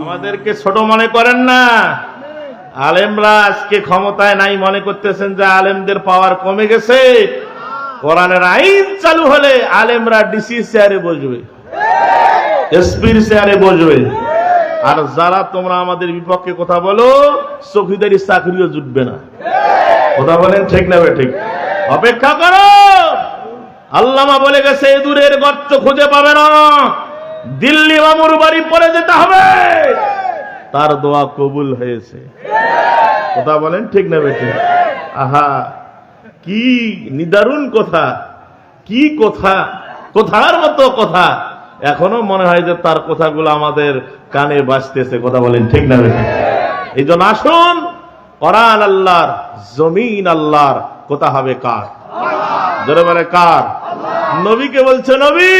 আমাদেরকে ছোট মনে করেন না। আলেমরা আজকে ক্ষমতায় নাই মনে করতেছেন যে আলেমদের পাওয়ার কমে গেছে। কোরআনের আইন চালু হলে আলেমরা ডিসি চেয়ারে বসবে, এসপির চেয়ারে বসবে। আর যারা তোমরা আমাদের বিপক্ষে কথা বলো, চৌকিদারি চাকরিও জুটবে না। কথা বলেন ঠিক না ঠিক? অপেক্ষা করো। আল্লামা বলে গেছে, দূরের গর্ত খুঁজে পাবে না, দিল্লি মামুর বাড়ি পরে যেতে হবে, তার দোয়া কবুল হয়েছে। কথা বলেন ঠিক না বেঠিক? আহা, কি নিদারুণ কথা, কি কথা, কথার মতো কথা। এখনো মনে হয় যে তার কথাগুলো আমাদের কানে বাজতেছে। কথা বলেন ঠিক না বেঠিক? এই জন্য আসুন, কোরআন আল্লাহর, জমিন আল্লাহর, কথা হবে কার? জোরে বলে কার? নবীকে বলছে, নবী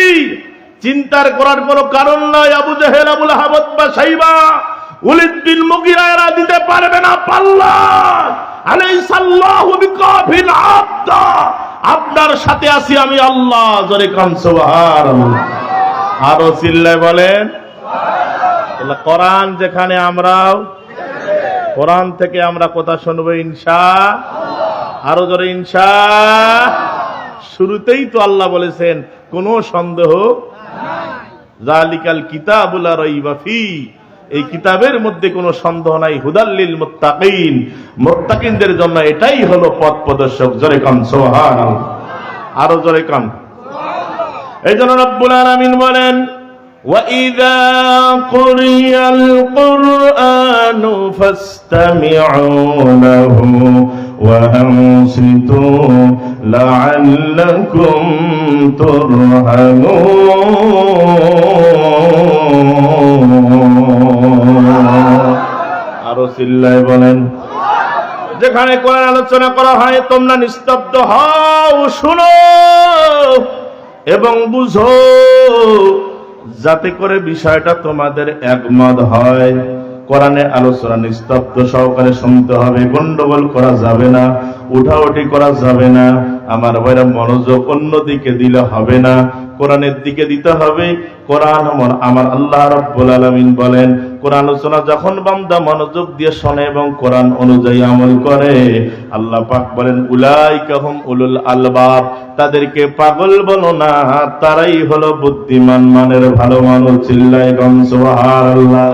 চিন্তার করার কোনো কারণ নাই। আবু জাহেল, আবুল আহাব বা সাইবা, ওয়ালিদ বিন মুগীরা এরা দিতে পারবে না পাল্লা। আলাইসাল্লাহু বিকাফিল আবদা, আপনার সাথে আছি আমি আল্লাহ। জোরে কান সুবহানাল্লাহ। আরো চিল্লায় বলেন সুবহানাল্লাহ। কোরআন যেখানে, আমরাও কোরআন থেকে আমরা কথা শুনবো ইনশাআল্লাহ। আরো জোরে ইনশাআল্লাহ। শুরুতেই তো আল্লাহ বলেছেন কোনো সন্দেহ নাই। যালিকাল কিতাবুল লা রাইবা ফি, এই কিতাবের মধ্যে কোনো সন্দেহ নাই। হুদাল লিল মুত্তাকিন, মুত্তাকিনদের জন্য এটাই হলো পথ প্রদর্শক। জোরে কান সুবহানাল্লাহ। আরো জোরে কান সুবহানাল্লাহ। এইজন্য রব্বুল আলামিন বলেন, ওয়া ইযা কুরিয়াল কুরআনু ফাসতামি'উ লাহু ওয়া আনসিতু লাআল্লাকুম তুরহামুন। আরো চিল্লায় বলেন। যেখানে কোরআন আলোচনা করা হয় তোমরা নিস্তব্ধ হও, শুনো এবং বুঝো, যাতে করে বিষয়টা তোমাদের একমত হয়। কোরআনে আলোচনা নিস্তব্ধ সহকারে শুনতে হবে, গন্ডগোল করা যাবে না, উঠাউঠি করা যাবে না। আমার ভাইরা, মনোযোগ অন্যদিকে দিলে হবে না, কোরআনের দিকে দিতে হবে। কোরআন আমার আল্লাহ রাব্বুল আলামিন বলেন, কোরআন আলোচনা যখন বান্দা মনোযোগ দিয়ে শোনে এবং কোরআন অনুযায়ী আমল করে, আল্লাহ পাক বলেন, উলাইকা হুম উলুল আলবাব, তাদেরকে পাগল বলো না, তারাই হলো বুদ্ধিমান মানের ভালো মানুষ। চিল্লায়ে গান সুবহানাল্লাহ।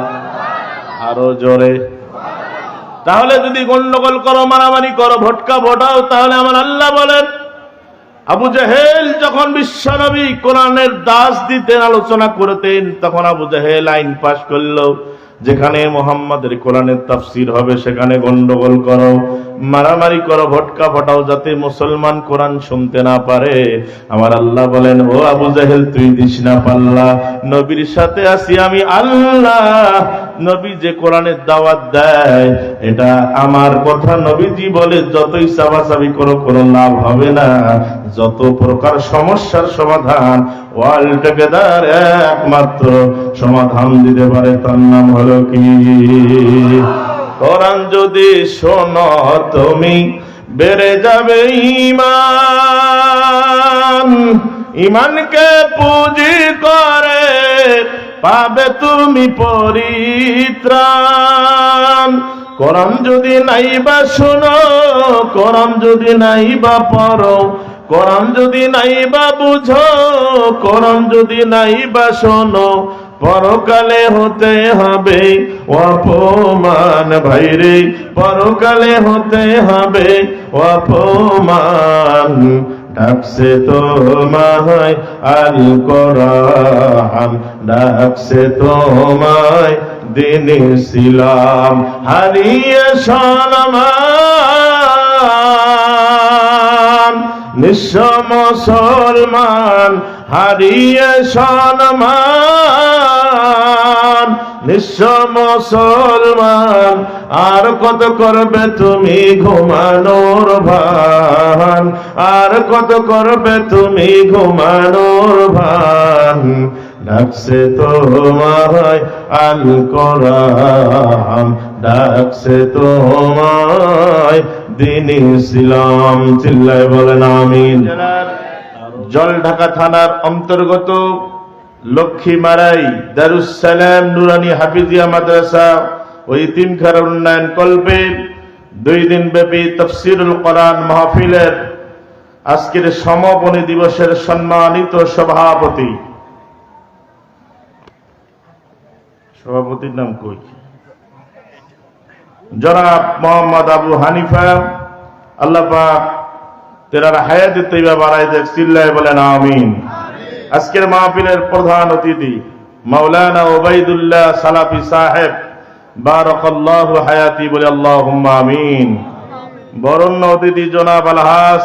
আরো জোরে। তাহলে যদি গন্ডগোল করো, মারামারি করো, ভটকা ভোটাও, তাহলে আমার আল্লাহ বলেন, আবু জাহেল যখন বিশ্বনবী কোরআনের দাস দিতেন, আলোচনা করতেন, তখন আবু জাহেল আইন পাশ করলো, যেখানে মুহাম্মাদের কোরআনের তাফসীর হবে সেখানে গন্ডগোল করো, মারামারি করো, ভটকা ফটাও, যাতে মুসলমান কোরআন শুনতে না পারে। আমার আল্লাহ বলেন, ও আবু জাহেল, তুই দিস না পাল্লা, নবীর সাথে আছি আমি আল্লাহ। নবী যে কোরআনের দাওয়াত দেয় এটা আমার কথা। নবীজি বলে, যতই চাবাচাবি করো কোনো লাভ হবে না। যত প্রকার সমস্যার সমাধান ওয়ার্ল্ড টুগেদার একমাত্র সমাধান দিতে পারে, তার নাম হলো কি? কোরআন যদি শোনো তুমি, বেড়ে যাবে ঈমান। ঈমানকে পুঁজি করে পাবে তুমি পরিত্রাণ। কোরআন যদি নাই বা শোনো, কোরআন যদি নাই বা পড়ো, কোরআন যদি নাই বা বুঝো, কোরআন যদি নাই বা শোনো, পরকালে হতে হবে অপমান। ভাইরে, পরকালে হতে হবে অপমান। ডাকছে তোমায় আল কোরআন, ডাকছে তোমায় দিন ইসলাম। হারিয়ে সম্মান নিঃস্ব মুসলমান, হারিয়ে সম্মান নিঃস্ব মুসলমান। আর কত করবে তুমি ঘুমানোর ভান, আর কত করবে তুমি ঘুমানোর ভান। ডাকছে তোমায় আল কোরআন, ডাকছে তোমায় দিন ইসলাম। চিল্লায় বলেন আমিন। জলঢাকা থানার অন্তর্গত লক্ষ্মীমারাই দারুস সালাম নুরানি হাফিজিয়া মাদ্রাসা ও ইতিমখানা উন্নয়ন কল্পে 2 দিন ব্যাপী তাফসীরুল কোরআন মাহফিলের আজকের সমাপনী দিবসের সম্মানিত সভাপতির নাম কই, জনাব মোহাম্মদ আবু হানিফা, আল্লাহ পাক তেনার হায়াতে তৈবা বাড়াই দেখ, চিল্লায় বলেন আমিন। আজকের মাহফিলের প্রধান অতিথি মাওলানা ওবাইদুল্লাহ সালাফি সাহেব, বারাকাল্লাহু হায়াতি, বলে আল্লাহুম্মা আমিন। বরণ্য অতিথি জনাব আলহাস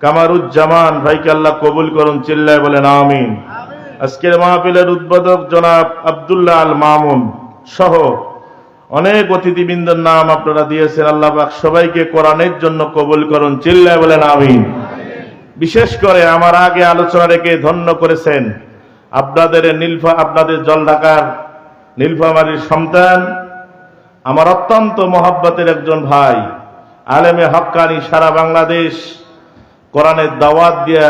কামারুজ্জামান ভাইকে আল্লাহ কবুল করুন, চিল্লায় বলেন আমিন। আজকের মাহফিলের উদ্বোধক জনাব আব্দুল্লাহ আল মামুন সহ অনেক অতিথিবৃন্দের নাম আপনারা দিয়েছেন, আল্লাহ পাক সবাইকে কোরআনের জন্য কবুল করুন, চিল্লায় বলেন আমিন। বিশেষ করে আমার আগে আলোচনা রেখে ধন্য করেছেন আপনাদের জলঢাকার নীলফামারীর সন্তান, আমার অত্যন্ত মহব্বতের একজন ভাই, আলেমে হক্কানি, সারা বাংলাদেশ কোরআনের দাওয়াত দিয়া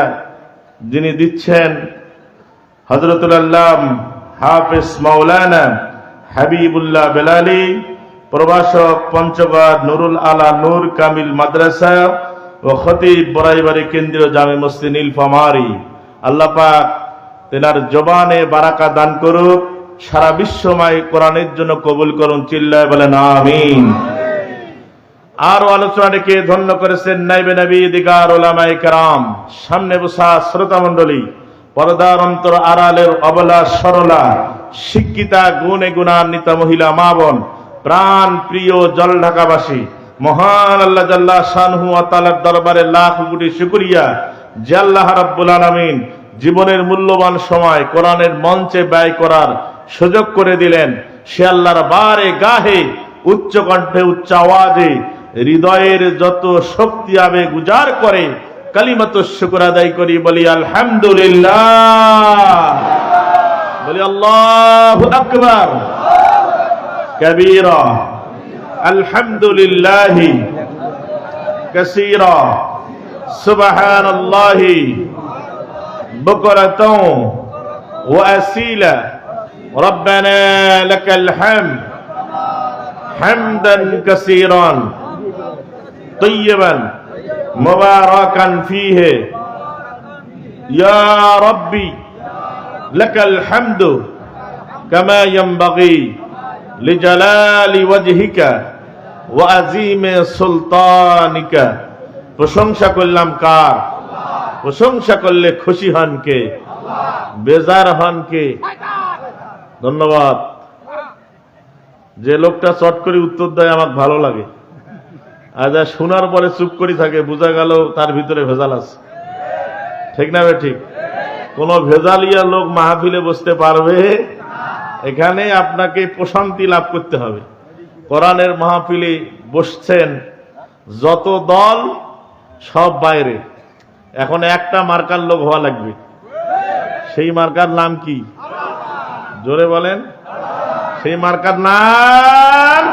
যিনি দিচ্ছেন, হযরতুল আল্লাম হাফেজ মাওলানা হাবিবুল্লাহ বেলালি, প্রভাষক পঞ্চগড় নুরুল আলা নূর কামিল মাদ্রাসা ও খতিব বরাইবাড়ি কেন্দ্রীয় জামে মসজিদ নীলফামারী। আল্লাহ পাক তেনার জবানে বারাকা দান করুক, সারা বিশ্বময় কোরআনের জন্য কবুল করুন, চিল্লায় বলেন আমিন। আরো আলোচনা রেখে ধন্য করেছেন নাইবে নবী দিগার ওলামায়ে কেরাম, সামনে বসা শ্রোতা মণ্ডলী, পর্দার অন্তর আড়ালের অবলা সরলা শিক্ষিতা গুণে গুণান্বিত মহিলা মা বোন, প্রাণ প্রিয় জলঢাকাবাসী, মহান আল্লাহ জাল্লা শানহু ওয়া তাআলার দরবারে লাখ কোটি শুকরিয়া যে আল্লাহ রাব্বুল আলামিন জীবনের মূল্যবান সময় কোরআনের মঞ্চে ব্যয় করার সুযোগ করে দিলেন। সে আল্লাহর বারে গাহে উচ্চ কণ্ঠে উচ্চ আওয়াজে হৃদয়ের যত শক্তি আবেগ উজাড় করে কালিমাতু শুকর আদায় করি, বলি আলহামদুলিল্লাহ, বলি আল্লাহু আকবার কবীরা, আলহামদুলিল্লাহি কাসীরা, সুবহানাল্লাহি বুকরাতাও ওয়া আসীলা, রব্বানা লাকাল হামদ হামদান কাসীরান তাইয়্যিবান মুবারাকান ফীহি, ইয়া রাব্বি লাকাল হামদু কামা ইয়ানবাগী লিজালালি ওয়াজহিকা ওয়া আযীমি সুলতানিকা। প্রশংসা করলাম কার? প্রশংসা করলে খুশি হন কে? বেজার হন কে? ধন্যবাদ। যে লোকটা চট করে উত্তর দেয় আমার ভালো লাগে, আর যা শোনার পরে চুপ করে থাকে বোঝা গেল তার ভিতরে ভেজাল আছে। ঠিক না বে ঠিক? কোন ভেজালিয়া লোক মাহফিলে বসতে পারবে? এখানে আপনাকে প্রশান্তি লাভ করতে হবে। কোরআনের মাহফিলে বসছেন যত দল সব বাইরে, এখন একটা মার্কার লোক হওয়া লাগবে। সেই মার্কার নাম কি? জোরে বলেন। সেই মার্কার নাম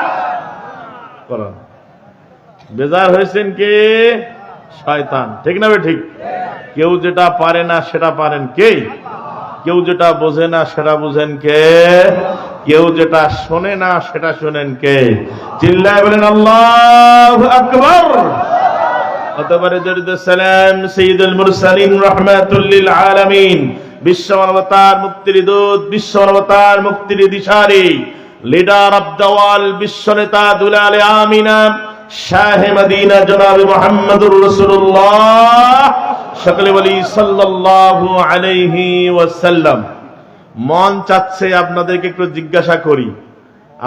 কোরআন। বেজার হয়েছেন কে? শয়তান। ঠিক না বে ঠিক? কেউ যেটা পারে না সেটা পারেন কে? কেউ যেটা বোঝে না সেটা বুঝেন কে? কেউ যেটা শোনে না সেটা শোনেন কে? চিল্লায় বলেন আল্লাহু আকবার। অতঃপরে দরুদ সালাম সাইয়্যিদুল মুরসালিন রাহমাতুল লিল আলামিন, বিশ্ব মানবতার মুক্তির দূত, বিশ্ব মানবতার মুক্তির দিশারি, লিডার অফ দ্য ওয়ার্ল্ড, বিশ্ব নেতা দুলালে আমিনা শাহে মদিনা জনাব মুহাম্মদুর রাসূলুল্লাহ, সকলে বলি সাল্লাল্লাহু আলাইহি ওয়াসাল্লাম। মন চাচ্ছে আপনাদেরকে একটু জিজ্ঞাসা করি,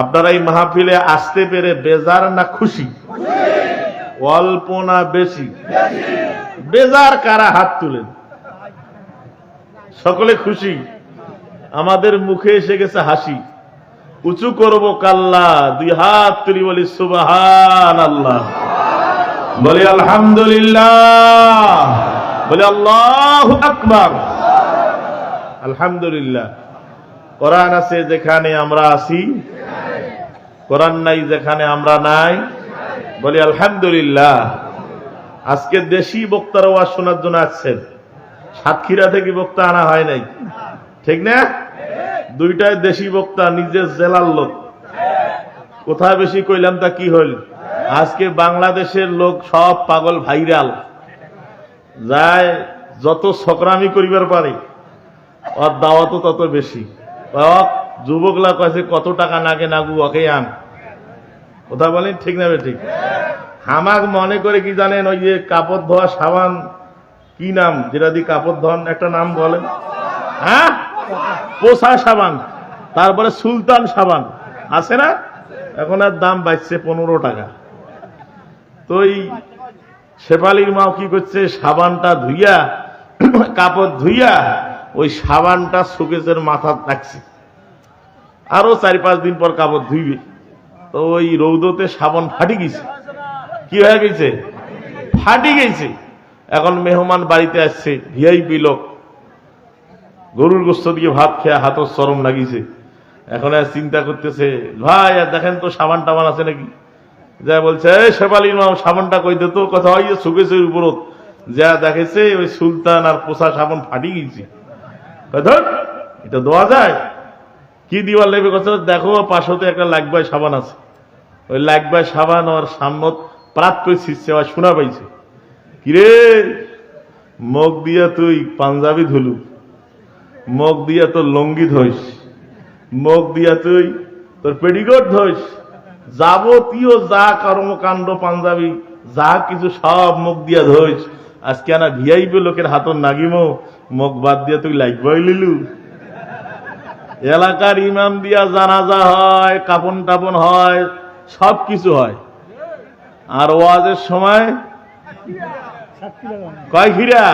আপনারা এই মাহফিলে আসতে পেরে বেজার না খুশি? অল্প না বেশি? বেজার কারা? হাত তুলেন। সকলে খুশি? আমাদের মুখে এসে গেছে হাসি। উঁচু করব কাল্লা, 2 হাত তুলি বলি সুবহানাল্লাহ, বলি আলহামদুলিল্লাহ, বলি আল্লাহু আকবার। আলহামদুলিল্লাহ। কোরআন আছে যেখানে আমরা আছি, কোরআন নাই যেখানে আমরা নাই, বলি আলহামদুলিল্লাহ। আজকে দেশি বক্তারা ওয়াজ শোনার জন্য আসছেন, সাতক্ষীরা থেকে বক্তা আনা হয় নাই, ঠিক না? দুইটাই দেশি বক্তা, নিজের জেলার লোক। কোথায় বেশি কইলাম তা কি হইল? আজকে বাংলাদেশের লোক সব পাগল, ভাইরাল যায়, যত সকরামি করিবার পারে ওর দাওয়াতও তত বেশি। যুবকলা কাছে কত টাকা নাগে নাগু ওকে আন, কথা বলেন ঠিক না? ঠিক। হামাক মনে করে কি জানেন, ওই যে কাপড় ধোয়া সাবান, কি নাম যেটা দিয়ে কাপড় ধোয়ান, একটা নাম বলেন, হ্যাঁ, পোষা সাবান, তারপরে সুলতান সাবান আছে না, এখন আর দাম বাড়ছে 15 টাকা। তো এই শেফালির মাও কি করছে, সাবানটা ধুইয়া, কাপড় ধুইয়া ওই সাবানটা শোকেসের মাথা রাখছে, আরো 4-5 দিন পর কাপড় ধুইবে। তো ওই রৌদতে সাবান ফাটি গেছে। কি হয়ে গেছে? ফাটি গেছে। এখন মেহমান বাড়িতে আসছে, ভিআইপি লোক, গরুর গোস্ত দিয়ে ভাত খেয়ে হাতও চরম লাগিছে। এখন আর চিন্তা করতেছে, ভাই আর দেখেন তো সাবান টাবান আছে নাকি। যা বলছে, এই শেফালির মা সাবানটা কই দে তো। কথা হয় শুকেছে উপর, যা দেখেছে ওই সুলতান আর পোষা সাবান ফাটি গেছে। এটা দেওয়া যায়? কি দিবার লাগবে? কথা দেখো পাশতে একটা লাকবাই সাবান আছে, ওই লাকবাই সাবান ওর সামনত প্রাত করে ছিটছে, আবার শোনা পাইছে, কিরে মুখ দিয়া তুই পাঞ্জাবি ধুলু, মুখ দিয়া তোর লঙ্গি ধইস, মুখ দিয়া তুই তোর পেডিকোট ধইস, যাবতীয় যা কর্মকাণ্ড পাঞ্জাবি যা কিছু সব মুখ দিয়া ধইস। আজকে আনা ভিআইপি লোকের হাতর নাগিমো, মুখ বাদ দিয়া তুই লাইকবাই লিলু। এলাকার ইমাম দিয়া জানাজা হয়, কাপন টাপন হয়, সব কিছু হয়। আর ওয়াজের সময় কয় খিরা,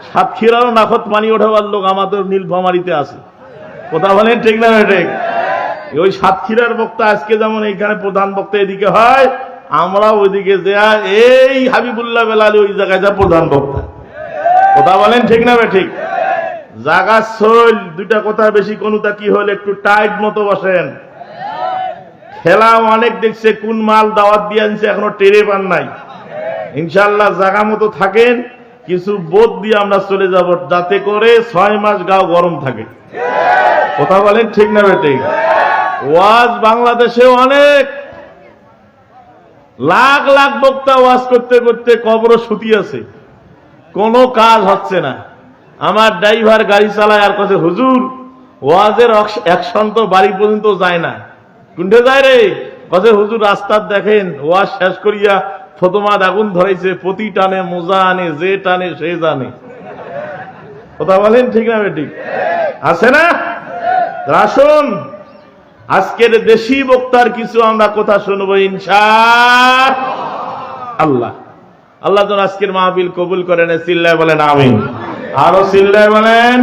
সাতক্ষীরারও নাখত পানি ওঠাবার লোক আমাদের নীলফামারীতে আছে। কথা বলেন ঠিক না? ঠিক। ওই সাতক্ষীরার বক্তা আজকে যেমন এইখানে প্রধান বক্তা এদিকে হয়, আমরা ওইদিকে যা এই হাবিবুল্লাহ বেলালি ওই জায়গায় যা প্রধান বক্তা। কথা বলেন ঠিক না? ঠিক। জাগা সইল দুইটা কথা বেশি, কোনটা কি হল একটু টাইট মতো বসেন। খেলা অনেক দেখছে, কোন মাল দাওয়াত দিয়ে আনছে এখনো টেরে পান নাই। ইনশাআল্লাহ জাগা মতো থাকেন, কিছু বোধ দিয়ে আমরা চলে যাব, যাতে করে 6 মাস গাও গরম থাকে। কথা বলেন ঠিক না? ঠিক। ওয়াজ বাংলাদেশে অনেক, লাখ লাখ বক্তা ওয়াজ করতে করতে কবর শুতি আছে, কোনো কাজ হচ্ছে না। আমার ড্রাইভার গাড়ি চালায় আর কাছে, হুজুর ওয়াজের অ্যাকশন তো বাড়ি পর্যন্ত যায় না। কোনটা যায় রে? কাছে হুজুর রাস্তার দেখেন, ওয়াজ শেষ করিয়া ফতমাদ আগুন ধরেছে, প্রতি টানে মোজা আনে, যে টানে সে জানে। কথা বলেন ঠিক না? ঠিক আছে না? আসুন আজকের দেশি বক্তার কিছু আমরা কথা শুনবো ইনশাআল্লাহ। আল্লাহ যেন আজকের মাহফিল কবুল করেন। চিল্লায় বলেন আমিন। আরো চিল্লায় বলেন।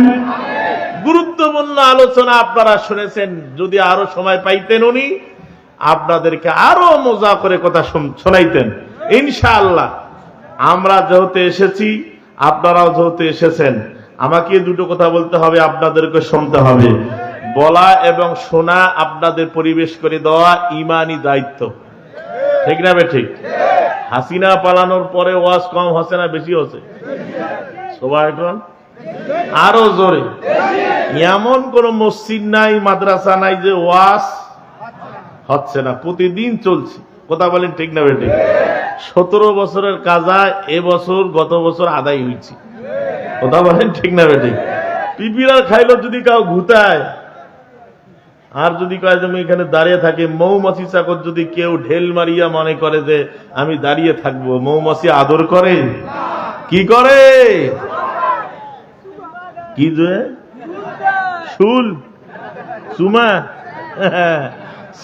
গুরুত্বপূর্ণ আলোচনা আপনারা শুনেছেন, যদি আরো সময় পাইতেন উনি আপনাদেরকে আরো মজা করে কথা শোনাইতেন ইনশাআল্লাহ। আমরা যেহেতু এসেছি, আপনারাও যেহেতু এসেছেন, আমাকে দুটো কথা বলতে হবে, আপনাদেরকে শুনতে হবে। বলা এবং শোনা আপনাদের পরিবেশ করে দেওয়া ইমানি দায়িত্ব। ঠিক না? ঠিক। হাসিনা পালানোর পরে ওয়াজ কম হচ্ছে না বেশি হচ্ছে? সবাই এখন আরো জোরে। এমন কোন মসজিদ নাই, মাদ্রাসা নাই যে ওয়াজ হচ্ছে না, প্রতিদিন চলছে। কথা বলেন ঠিক না? ঠিক। 17 বছরের কাজা এবছর গত বছর আদায় হয়েছে। কথা বলেন ঠিক না? ঠিক। পিপিরার খাইলো যদি কাউ ঘুতায়, আর যদি কয় যে আমি এখানে দাঁড়িয়ে থাকি, মৌমাছি চাকর যদি কেউ ঢেল মারিয়া মনে করে যে আমি দাঁড়িয়ে থাকবো, মৌমাছি আদর করে? কি করে? কি যে শুল চুমা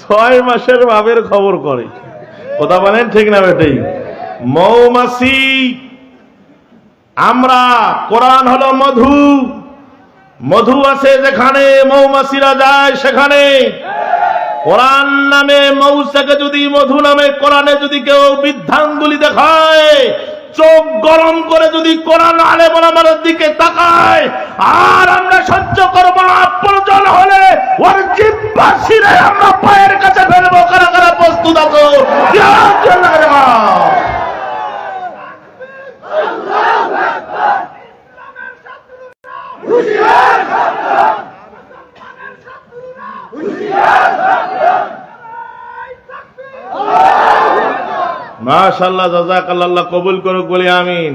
6 মাসের ভাবের খবর করে। কথা বলেন ঠিক না? বেটাই মৌমাছি, আমরা কোরআন হলো মধু, মধু আছে যেখানে মৌমাছিরা যায় সেখানে। কোরআন নামে মৌসাকে যদি, মধু নামে কোরআনে যদি কেউ বিধানগুলি দেখায়, চোখ গরম করে যদি কোরআন আলেম ওলামার দিকে তাকায়, আর আমরা সহ্য করব না, প্রয়োজন হলে ওর জিহ্বা ছিঁড়ে আমরা পায়ের কাছে ফেলবো। কারা কারা প্রস্তুত আছো? আল্লাহু আকবার। মাশাআল্লাহ, জাযাকাল্লাহ, আল্লাহ কবুল করুক, বলি আমিন।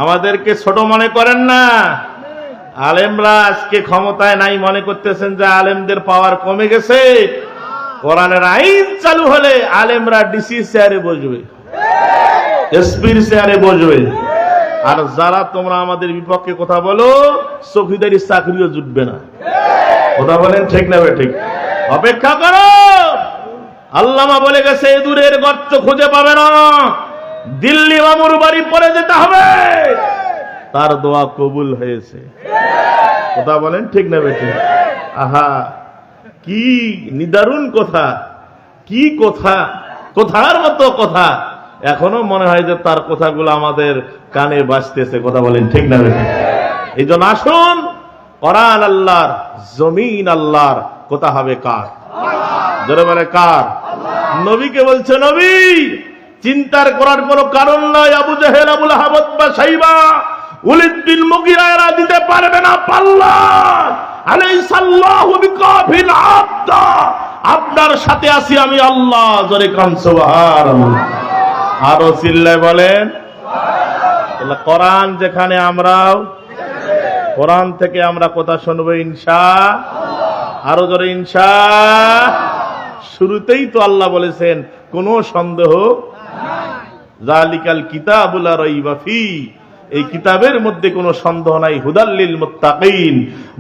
আমাদেরকে ছোট মনে করেন না। আলেমরা আজকে ক্ষমতায় নাই মনে করতেছেন যে আলেমদের পাওয়ার কমে গেছে। কোরআনের আইন চালু হলে আলেমরা ডিসি চেয়ারে বসবে, এসপির চেয়ারে বসবে। আর যারা তোমরা আমাদের বিপক্ষে কথা বলো, চৌকিদারি চাকরিও জুটবে না। কথা বলেন ঠিক না ঠিক? অপেক্ষা করো। আল্লামা বলে গেছে, দূরের গর্ত খুঁজে পাবে না, দিল্লি মামুর বাড়ি পরে যেতে হবে। তার দোয়া কবুল হয়েছে। কথা বলেন ঠিক না ঠিক? আহা, কি নিদারুণ কথা, কি কথা, কথার মতো কথা। এখনো মনে হয় যে তার কথাগুলো আমাদের কানে বাজতেছে। কথা বলেন ঠিক না ঠিক? এই জন্য আসুন, কোরআন আল্লাহর, জমিন আল্লাহর, কথা হবে কার? জোরে বলে কার? নবীকে বলছে, নবী চিন্তার করার কোনো কারণ নাই। আবু জাহেল, আবু লাহাব বা সাইবা, ওয়ালিদ বিন মুগীরা এরা দিতে পারবে না পাল্লা। আলাইসাল্লাহু বিকাফিল আবদা, আপনার সাথে আছি আমি আল্লাহ। জোরে কান সুবহানাল্লাহ। আরো চিল্লায় বলেন সুবহানাল্লাহ। কোরআন যেখানে, আমরাও কোরআন থেকে আমরা কথা শুনবো ইনশাআল্লাহ। আরো জোরে ইনশাআল্লাহ। শুরুতেই তো আল্লাহ বলেছেন কোনো সন্দেহ নাই। যালিকাল কিতাবুল লা রাইবা ফি, এই কিতাবের মধ্যে কোনো সন্দেহ নাই। হুদাল লিল মুত্তাকিন,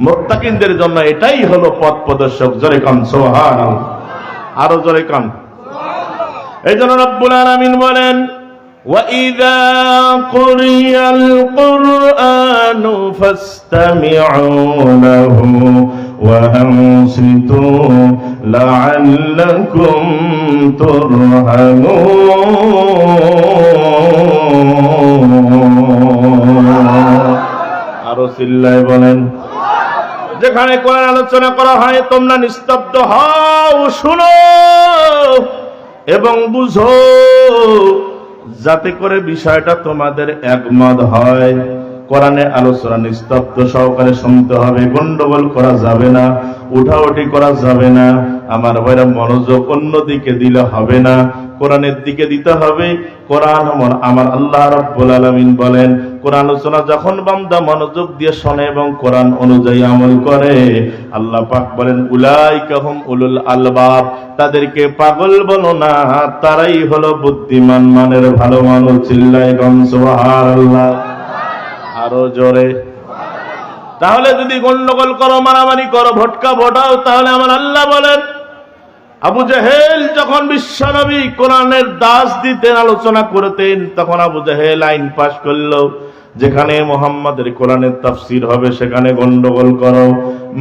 মুত্তাকিনদের জন্য এটাই হলো পথ প্রদর্শক। জোরে কান সুবহানাল্লাহ। আরো জোরে কান সুবহানাল্লাহ। এই জন্য রব্বুল আলামিন বলেন, وَإِذَا قُرِئَ الْقُرْآنُ فَاسْتَمِعُوا لَهُ وَأَنصِتُوا لَعَلَّكُمْ تُرْحَمُونَ। আরো চিল্লায় বলেন। যেখানে কোরআন আলোচনা করা হয় তোমরা নিস্তব্ধ হও, শুনো এবং বুঝো, যাতে করে বিষয়টা তোমাদের একমত হয়। কোরআনে আলোচনা নিস্তব্ধ সহকারে শুনতে হবে, গন্ডগোল করা যাবে না, উঠাউঠি করা যাবে না। আমার ভাইরা, মনোযোগ অন্যদিকে দিলে হবে না, কোরআনের দিকে দিতে হবে। কোরআন আমার আল্লাহ রাব্বুল আলামিন বলেন, কোরআন আলোচনা যখন বান্দা মনোযোগ দিয়ে শোনে এবং কোরআন অনুযায়ী আমল করে, আল্লাহ পাক বলেন, উলাইকা হুম উলুল আলবাব, তাদেরকে পাগল বলো না, তারাই হলো বুদ্ধিমান মানের ভালো মানুষ। চিল্লায় গান সুবহানাল্লাহ। আরো জোরে। তাহলে যদি গন্ডগোল করো, মারামারি করো, ভটকা ভোটাও, তাহলে আমার আল্লাহ বলেন, আবু জাহেল যখন বিশ্বনবী কোরআনের দাস দিতেন, আলোচনা করতেন, তখন আবু জাহেল আইন পাশ করলো, যেখানে মুহাম্মাদের কোরআনের তাফসীর হবে সেখানে গন্ডগোল করো,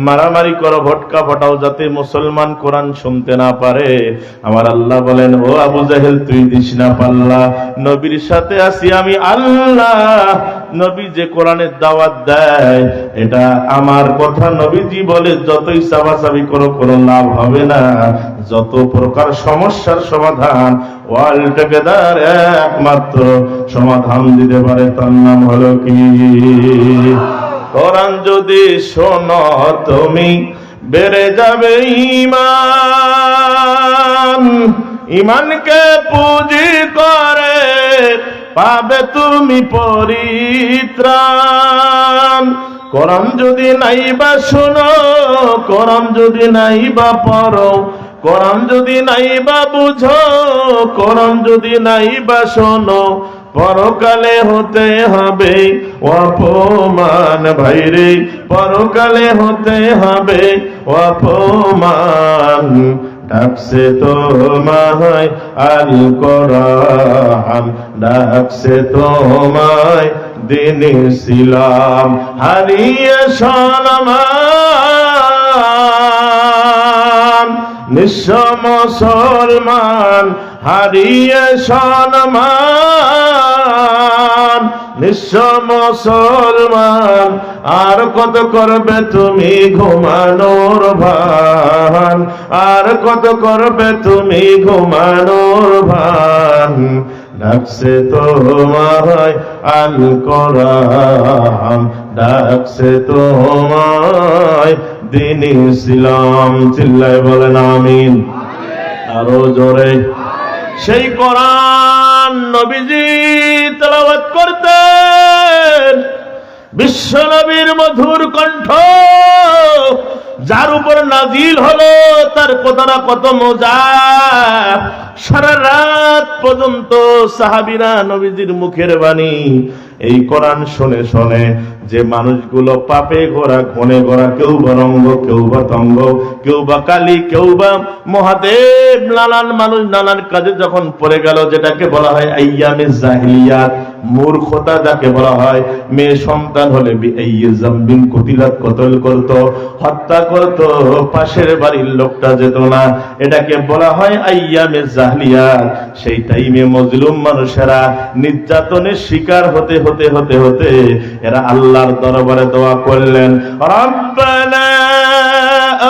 মারামারি করো, ভটকা ফটাও, যাতে মুসলমান কোরআন শুনতে না পারে। আমার আল্লাহ বলেন, ও আবু জাহেল, তুই দিস না পাল্লা, নবীর সাথে আছি আমি আল্লাহ। নবী যে কোরআনের দাওয়াত দেয় এটা আমার কথা। নবীজি বলে, যতই চাপাচাপি করো কোনো লাভ হবে না। যত প্রকার সমস্যার সমাধান ওয়াল টুগেদার একমাত্র সমাধান দিতে পারে, তার নাম হলো কি? কোরআন যদি শোনো তুমি বেড়ে যাবে ঈমান, ঈমানকে পুঁজি করে পাবে তুমি পরিত্রাণ। কোরআন যদি নাইবা শোনো, কোরআন যদি নাইবা পড়ো, কোরআন যদি নাইবা বুঝো, কোরআন যদি নাইবা শোনো, পরকালে হতে হবে অপমান। ভাইরে, পরকালে হতে হবে অপমান। ডাকছে তোমায় আল কোরআন, ডাকছে তোমায় দিন ইসলাম। হারিয়ে সম্মান নিঃস্ব মুসলমান, হারিয়ে সম্মান নিঃস্ব মুসলমান। আর কত করবে তুমি ঘুমানোর ভান, আর কত করবে তুমি ঘুমানোর ভান। ডাকছে তোমায় আল কোরআন ডাকছে তোমায় দিন ইসলাম। চিল্লায় বলেন আমিন। আরো জোরে। সেই কোরআন নবীজি তেলাওয়াত করতেন, বিশ্ব নবীর মধুর কণ্ঠ, যার উপর নাজিল হলো তার কথাটা কত মজা। সারা রাত পর্যন্ত সাহাবীরা নবীজির মুখের বাণী এই কোরআন শুনে শুনে যে মানুষগুলো পাপে ঘোরা ঘনে ঘোরা, কেউ বা রঙ্গ, কেউ বা তঙ্গ, কেউ বা কালী, কেউ বা মহাদেব, নানান মানুষ নানান কাজে যখন পড়ে গেল, যেটাকে বলা হয় আইয়ামে জাহিলিয়াত, মূর্খতা যাকে বলা হয়। মেয়ে সন্তান হলে জাম্বিন কুতিলাত, কতল করত, হত্যা করত, পাশের বাড়ির লোকটা যেত না, এটাকে বলা হয় আইয়ামে জাহিলিয়াত। সেই টাইমে মজলুম মানুষেরা নির্যাতনের শিকার হতে হতে হতে হতে এরা আল্লাহর দরবারে দোয়া করলেন, রব্বানা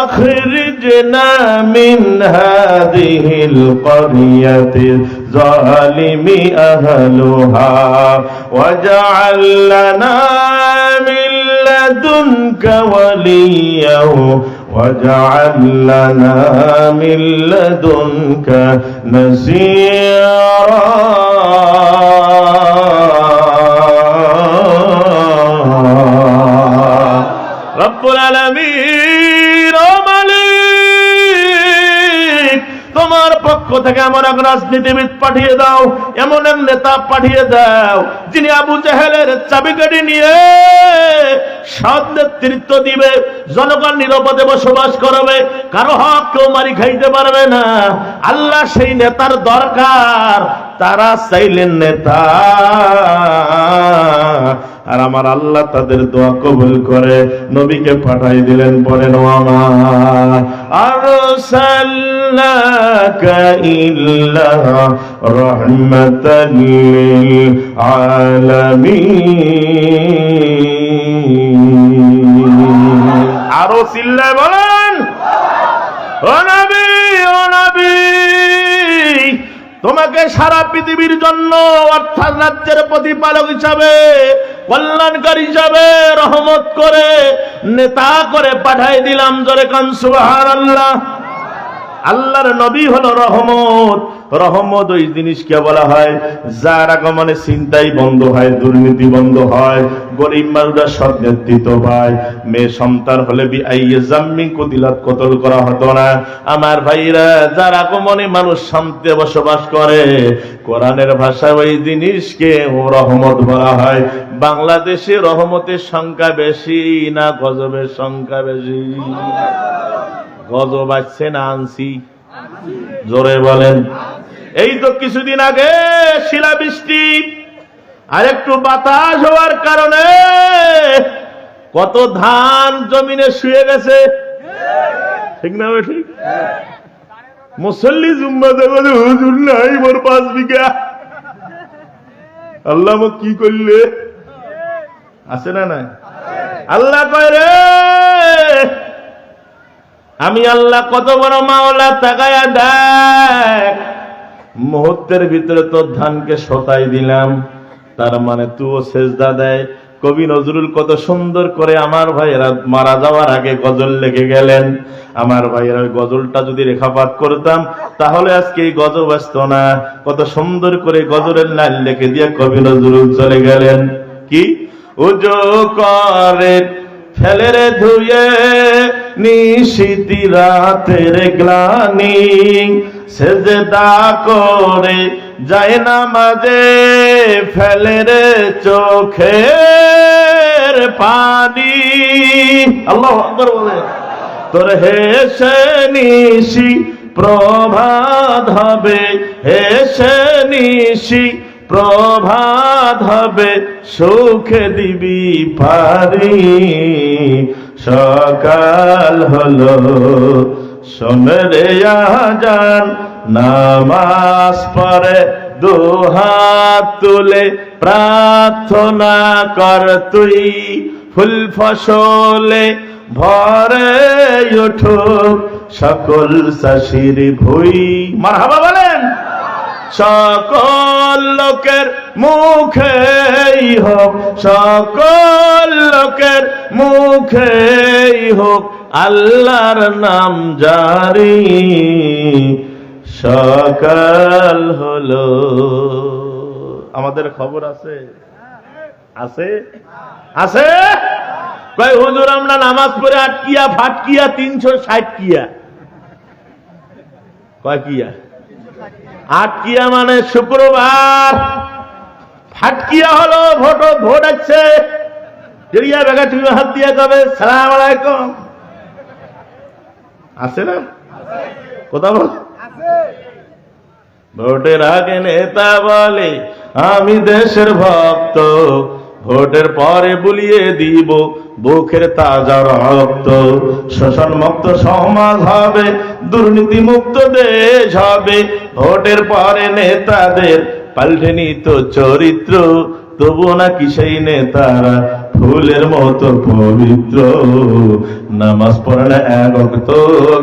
আখরিজনা মিন হাযিহিল ক্বরিয়াতি যালিমি আহলুহা ওয়াজআল লানা মিন লাদুনকা ওয়ালিয়্যা ওয়াজআল লানা মিন লাদুনকা নাসীরা। রব্বুল আলামিন, ও মালিক, তোমার পক্ষ থেকে এমন এক রাজনীতিবিদ পাঠিয়ে দাও, এমন এক নেতা পাঠিয়ে দাও, যিনি আবু জাহেলের চাবিকাঠি নিয়ে সৎ নেতৃত্ব দিবে, জনগণ নিরাপদে বসবাস করবে, কারো হক কেউ মারি খাইতে পারবে না। আল্লাহ সেই নেতার দরকার, তারা চাইলেন নেতা, আর আমার আল্লাহ তাদের দোয়া কবুল করে নবীকে পাঠাই দিলেন। বলেন, ওয়ামা আরসালনাকা ইল্লা রাহমাতাল লিল আলামিন। আরো চিল্লায় বলেন, ও নবী, ও নবী, তোমাকে সারা পৃথিবীর জন্য অর্থাৎ রাজ্যের প্রতিপালক হিসাবে, কল্যাণকারী হিসাবে, রহমত করে, নেতা করে পাঠাই দিলাম। জোরে কান সুবহানাল্লাহ। আল্লাহর নবী হলো রহমত। রহমত ওই জিনিসকে বলা হয় যার আগমনে চিন্তাই বন্ধ হয়, দুর্নীতি বন্ধ হয়, গরিব মানুষরা সৎ নেতৃত্ব পায়। মেয়ে সন্তান হলে জাম্মি কুতিলাত, কতল করা হতো না। আমার ভাইরা, যার আগমনে মানুষ শান্তিতে বসবাস করে, কোরআনের ভাষায় ওই জিনিসকে রহমত বলা হয়। বাংলাদেশে রহমতের সংখ্যা বেশি না গজবের সংখ্যা বেশি? গজব আসছে না আনছি? জোরে বলেন। এই তো কিছুদিন আগে শিলাবৃষ্টি আর একটু বাতাস হওয়ার কারণে কত ধান জমিনে শুয়ে গেছে, ঠিক না? ঠিক। মুসল্লি জুম্মা দেবে, হুজুর নাই মোর 5 বিঘা। আল্লাহ কি করলে? আছে না নাই? আল্লাহ কয়, রে আমি আল্লাহ কত বড় মাওলা, তাকায়া দেখ, মুহূর্তের ভিতরে তোর ধানকে শতাই দিলাম। তার মানে তুও সেজদা দেয়। কবি নজরুল কত সুন্দর করে আমার ভাইয়েরা মারা যাওয়ার আগে গজল লেগে গেলেন। আমার ভাইয়েরা গজলটা যদি রেখাপাত করতাম তাহলে আজকে এই গজব আসতো না। কত সুন্দর করে গজলের লাইন লিখে দিয়ে কবি নজরুল চলে গেলেন। কি উজো করে ফেলে রে ধুয়ে নিশিতি রাতের গ্লানি, সেজদা করে যায় না মাঝে ফেলে রে চোখের পানি। আল্লাহু আকবার বলে, তোর হেসে নিশি প্রভাত হবে, হেসে নিশি প্রভাত হবে, সুখে দিবি পারি। সকাল হলো সোনরে আজান, নামাজ পড়ে দুহাত তুলে প্রার্থনা কর তুই, ফুল ফসলে ভরে উঠুক সকল চাষির ভুই। মারহাবা বলেন। সকল সকল লোকের মুখেই হোক, সকল লোকের মুখেই হোক আল্লাহর নাম জারি, সকাল হলো। আমাদের খবর আছে, আছে আছে। কয় হুজুর আমরা নামাজ পড়ে আটকিয়া ফাটকিয়া 360 কিয়া। কয় কিয়া? আটকিয়া মানে শুক্রবার, ফাটকিয়া হলো ভোট আছে। জড়িয়া বেগা তুমি হাত দিয়া যাবে সালাম আলাইকুম, আছে না? কোথাও ভোটের আগে নেতা বলে আমি দেশের ভক্ত, ভোটের পরে বুলিয়ে দিব বুকের তাজা রক্ত। শোষণ মুক্ত সমাজ হবে, দুর্নীতি মুক্ত দেশ হবে, ভোটের পরে নেতাদের পাল্টে নিত চরিত্র, তবুও নাকি সেই নেতারা ফুলের মতো পবিত্র। নামাজ পড়ে না এক ওয়াক্ত,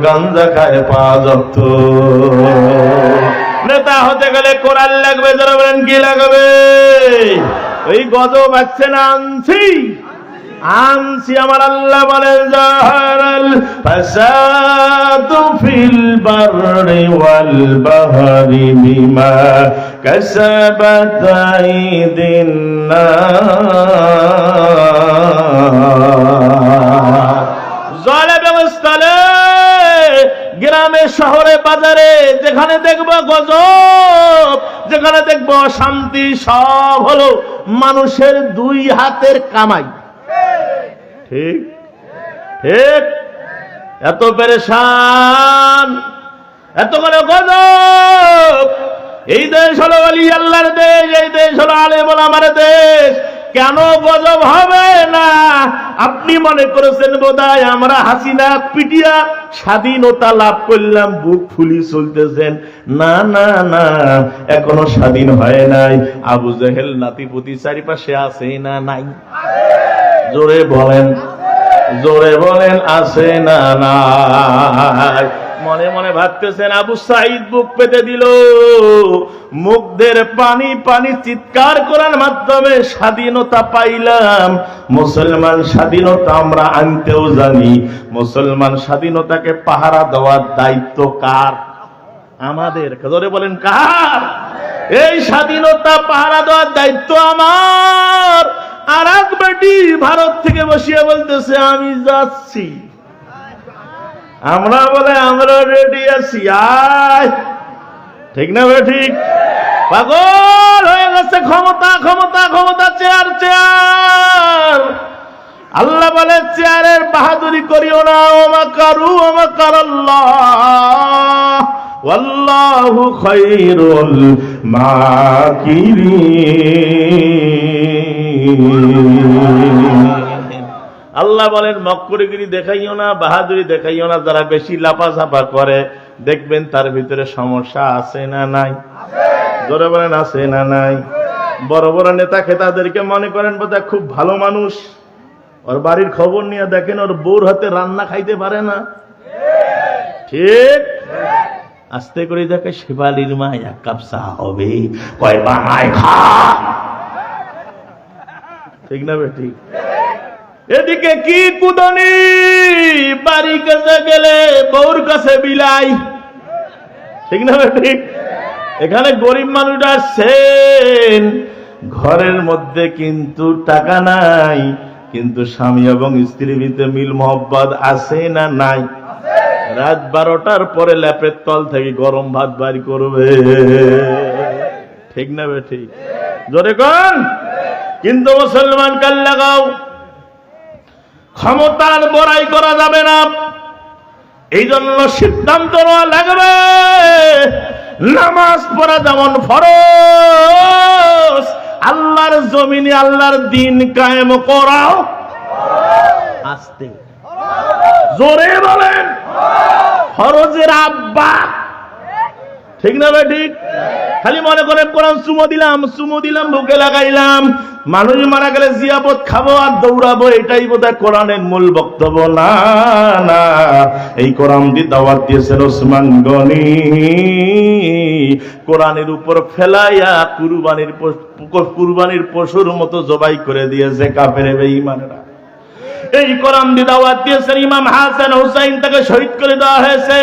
গাঞ্জা খায় 5 ওয়াক্ত। নেতা হতে গেলে কোরআন লাগবে, যারা বলেন কি লাগবে? ওই গজব আছে না, আনছি আনছি। আমার আল্লাহ বলেন জাহারাল ফাসাদু ফিল বাররি ওয়াল বাহরি বিমা কাসাবাত আইদিন নাস। জলের ব্যবস্থা গ্রামে শহরে বাজারে যেখানে দেখবো গজব, যেখানে দেখবো শান্তি, সব হলো মানুষের 2 হাতের কামাই। ঠিক ঠিক। এত পেরেশান, এত করে গজব। এই দেশ হলো ওলি আল্লাহর দেশ, এই দেশ হলো আলেম ওলামার দেশ। কেন গজব হবে না? আপনি মনে করেছেন বোধহয় আমরা হাসিনা পিটিয়া স্বাধীনতা লাভ করলাম, বুক ফুলি চলতেছেন। না না না, এখনো স্বাধীন হয় নাই। আবু জেহেল নাতিপুতি চারিপাশে আছে না নাই? জোরে বলেন, জোরে বলেন, আছে না নাই? মনে মনে ভাবতেছেন আবু সাঈদ বুক পেতে দিল, মুখদের পানি পানি চিৎকার করার মাধ্যমে স্বাধীনতা পাইলাম। মুসলমান স্বাধীনতা আমরা আনতেও জানি, মুসলমান স্বাধীনতাকে পাহারা দেওয়ার দায়িত্ব কার? আমাদের। জোরে বলেন কার? এই স্বাধীনতা পাহারা দেওয়ার দায়িত্ব আমার। আর এক বেটি ভারত থেকে বসিয়ে বলতেছে আমি যাচ্ছি। আমরা বলে আমরা রেডি আছি, আয়। ঠিক না বে ঠিক? পাগল হয়ে গেছে ক্ষমতা ক্ষমতা ক্ষমতা, চেয়ার চেয়ার। আল্লাহ বলে চেয়ারের বাহাদুরি করিও না। ওমাকারু ওমাকারাল্লাহ ওয়াল্লাহু খায়রুল মাকিরিন। আল্লাহ বলেন মক্করিগিরি দেখাইও না, বাহাদুরি দেখাইও না। যারা বেশি লাফাঝাপা করে দেখবেন তার ভিতরে সমস্যা আছে না নাই? জোরে বলেন আছে না নাই? বড় বড় নেতা খেতাদেরকে মনে করেন বোধহয় খুব ভালো মানুষ। ওর বাড়ির খবর নিয়ে দেখেন ওর বউর হাতে রান্না খাইতে পারে না। ঠিক। আস্তে করে দেখে শেফালির মা 1 কাপ চা হবে, কয় বানায় খা। ঠিক না বেটি? এদিকে কি কুদনি, বাড়ি কাছে গেলে বউর কাছে বিলাই। ঠিক না বেটি? এখানে গরিব মানুষ আসছেন, ঘরের মধ্যে কিন্তু টাকা নাই, কিন্তু স্বামী এবং স্ত্রীর ভিতরে মিল মোহব্বত আছে না নাই? রাত 12টার পরে ল্যাপের তল থেকে গরম ভাত বাড়ি করবে। ঠিক না বেটি? জোরে কোন? কিন্তু মুসলমান কাল লাগাও, ক্ষমতার বড়াই করা যাবে না। এই জন্য সিদ্ধান্ত নেওয়া লাগবে, নামাজ পড়া যেমন ফরজ, আল্লাহর জমিনে আল্লাহর দিন কায়েম করাও। আস্তে জোরে বলেন, ফরজের আব্বা। ঠিক না ভাই? ঠিক। খালি মনে করেন কোরআন চুমো দিলাম বুকে লাগাইলাম, মানুষ মারা গেলে জিয়াবত খাবো আর দৌড়াবো, এটাই বোধহয় কোরআনের মূল বক্তব্য। না না, এই কোরআন দিয়ে দাওয়াত দিয়েছেন ওসমান গনি, কোরআনের উপর ফেলাইয়া কুরবানির পশুর মতো জবাই করে দিয়েছে কাফের বেঈমানেরা। এই কোরআন দিয়ে দাওয়াত দিয়েছেন ইমাম হাসান হুসাইন, তাকে শহীদ করে দেওয়া হয়েছে।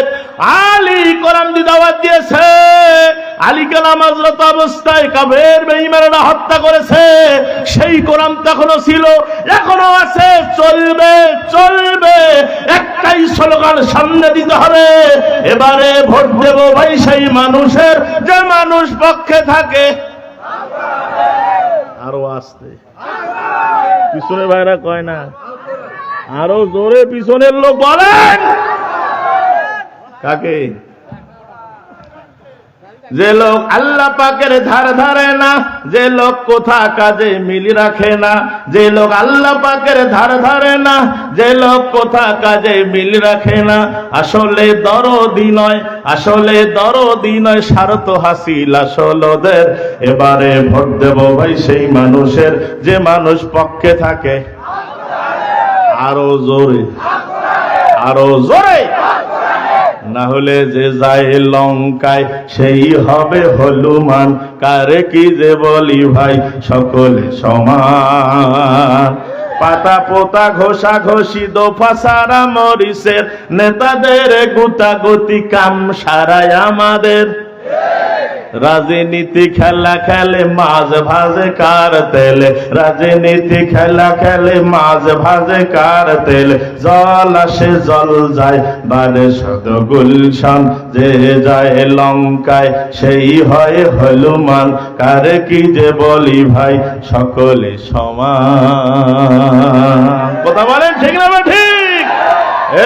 আলী কোরআন দিয়ে দাওয়াত দিয়েছে, আলীকে নামাজরত অবস্থায় কাফের বেঈমানেরা হত্যা করেছে। সেই কোরআন তখনও ছিল, এখনো আছে, চলবে চলবে। একটাই স্লোগান সামনে দিতে হবে, এবারে ভোট দেব ভাই সেই মানুষের যে মানুষ পক্ষে থাকে। আরো আসতে পিছনে ভাইরা কয় না, আরো জোরে পিছনের লোক বলেন। কাকে? যে লোক আল্লাহ পাকের ধার ধারে না, যে লোক কোথা কাজে মিল রাখে না, যে লোক আল্লাহ পাকের ধার ধারে না, যে লোক কোথা কাজে মিল রাখে না, আসলে দরদি নয়, আসলে দরদি নয়, স্বার্থ হাসিল আসল ওদের। এবারে ভোট দেব ভাই সেই মানুষের যে মানুষ পক্ষে থাকে। আরো জোরে, আরো জোরে। না হলে যে যায় লঙ্কায় সেই হবে হলুমান, কারে কি যে বলি ভাই সকলে সমান। পাতা পোতা ঘষা ঘষি দোফা সারা মরিসের, নেতাদের গুতাগুতি কাম সারায় আমাদের। রাজনীতি খেলা খেলে মাছ ভাজে কার তেলে, রাজনীতি খেলা খেলে মাছ ভাজে কার তেলে। জল আসে জল যায় বারে শত গুলশান, যে যায় লঙ্কায় সেই হয় হলুমান, কারে কি যে বলি ভাই সকলে সমান। কথা বলেন ঠিক না ঠিক?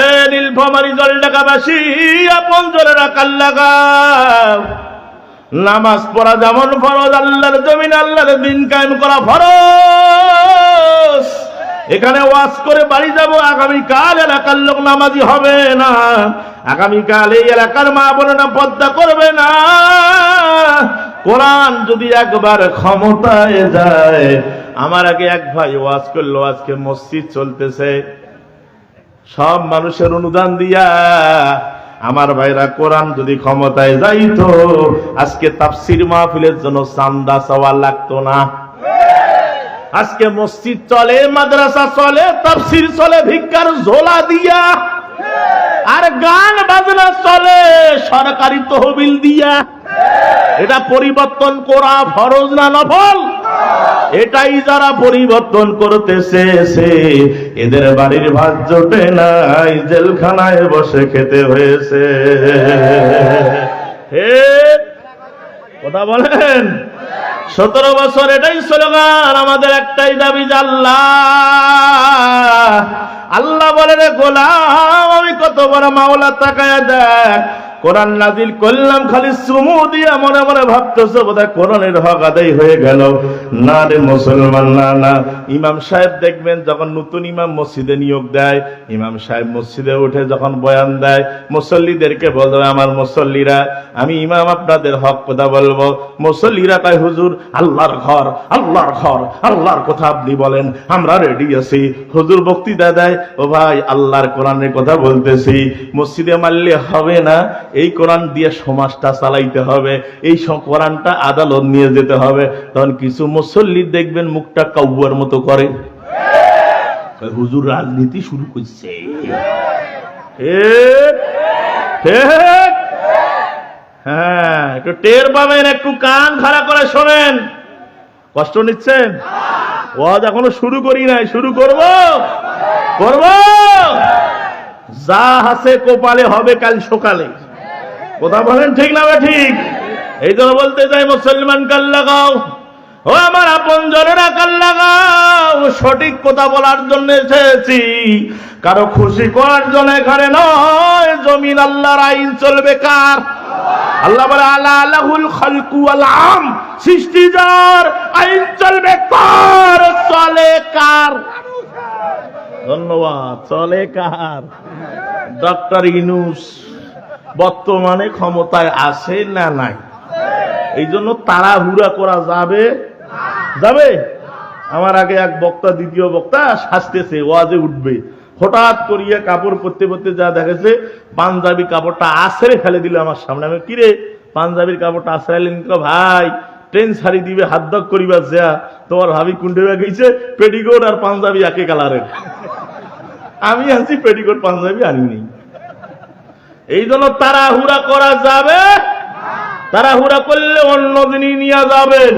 এ নীলফামারী জলঢাকাবাসী, আপন জোরেরা কাল লাগাও। নামাজ পড়া যেমন ফরজ, আল্লাহর জমিন আল্লাহর দিন কায়েম করা ফরজ। এখানে ওয়াজ করে বাড়ি যাব, আগামীকাল এলাকার লোক নামাজি হবে না, আগামীকাল এই এলাকার মা বোনেরা পর্দা করবে না। কোরআন যদি একবার ক্ষমতায় যায়, আমার আগে এক ভাই ওয়াজ করলো, আজকে মসজিদ চলতেছে সব মানুষের অনুদান দিয়া। আমার ভাইরা, কোরআন যদি ক্ষমতায় যাইতো, আজকে তাফসীর মাহফিলের জন্য চান্দা চাওয়া লাগতো না। আজকে মসজিদ চলে, মাদ্রাসা চলে, তাফসীর চলে ভিক্ষার ঝোলা দিয়া, আর গান বাজনা চলে সরকারি তহবিল দিয়া। এটা পরিবর্তন করা ফরজ না নফল? এটাই যারা পরিবর্তন করতেছে, এদের বাড়ির ভাত জোটে নাই, জেলখানায় বসে খেতে হয়েছে। হে কথা বলেন। 17 বছর এটাই স্লোগান, আমাদের একটাই দাবি, আল্লাহ আল্লাহ বলে রে গোলাম, আমি কত বড় মাওলা, তাকায়া দেখ। কোরআন নাজিল করলাম, খালি সুমু দিয়া মনে মনে ভাবতেছো বোধহয় কোরআনের হক আদায় হয়ে গেল। না রে মুসলমান, না না। ইমাম সাহেব দেখবেন যখন নতুন ইমাম মসজিদে নিয়োগ দেয়, ইমাম সাহেব মসজিদে উঠে যখন বয়ান দেয়, মুসল্লিদেরকে বলবে, আমার মুসল্লিরা, আমি ইমাম আপনাদের হক কথা বলবো। মুসল্লিরা কয়, হুজুর আল্লাহর ঘর, আল্লাহর ঘর, আল্লাহর কথা আপনি বলেন, আমরা রেডি আছি। হুজুর বক্তৃতা দেয়, ও ভাই আল্লাহর কোরআনের কথা বলতেছি, মসজিদে মারলে হবে না, এই কোরআন দিয়ে সমাজটা চালাইতে হবে, এই কোরআনটা আদালত নিয়ে যেতে হবে। তখন কিছু মুসল্লি দেখবেন মুখটা কাউয়ার মতো করে, হুজুর রাজনীতি শুরু করছে। হ্যাঁ, একটু টের পাবেন, একটু কান খাড়া করে শোনেন। কষ্ট নিচ্ছেন? ওয়াজ এখনো শুরু করি নাই, শুরু করব করব। যা আছে কপালে হবে কাল সকালে। কথা বলেন ঠিক না ঠিক? এই জন্য বলতে চাই, মুসলমান কাল লাগাও, ও আমার আপন জনেরা কাল লাগাও। সঠিক কথা বলার জন্য এসেছি, কারো খুশি করার জন্য এখানে নয়। জমিন আল্লাহর, আইন চলবে কার? আল্লাহ বলে, আলা লাহুল খালকু ওয়াল আম, সৃষ্টি যার, আইন চলবে কার? চলে কার? ধন্যবাদ। চলে কার? ডক্টর ইউনূস বর্তমানে ক্ষমতায় আছে না নাই? এই জন্য তাড়াহুড়া করা যাবে যাবে আমার আগে এক বক্তা দ্বিতীয় বক্তা সাজতেছে, ওয়াজে উঠবে, হঠাৎ করিয়া কাপড় পরতে পরতে যা দেখেছে পাঞ্জাবি কাপড়টা আছড়ে ফেলে দিল আমার সামনে। আমি কিরে পাঞ্জাবির কাপড়টা আছড়াইলেন? ভাই ট্রেন ছাড়ি দিবে হাত দক করিবার যা তোমার ভাবি কুন্ডে গেছে, পেটিকোট আর পাঞ্জাবি একই কালারের। আমি আনছি পেটিকোট পাঞ্জাবি আনিনি। এই জন্য তাড়াহুড়া করা যাবে, তাড়াহুড়া করলে অন্য দিনই নিয়ে যাবেন।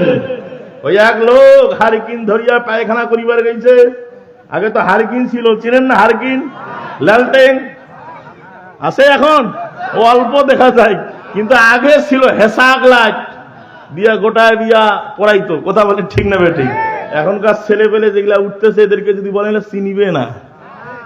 ওই এক লোক হারিকিন ধরিয়া পায়খানা করিবার গেছে। আগে তো হারিকিন ছিল, চিনেন না হারিকিন? লালটেন আছে এখন, ও অল্প দেখা যায়, কিন্তু আগে ছিল হেসাক লাইট দিয়া গোটায় দিয়া পড়াইতো। কথা বলে ঠিক না বেঠিক? এখনকার ছেলে পেলে যেগুলা উঠতেছে এদেরকে যদি বলেন চিনিবে না।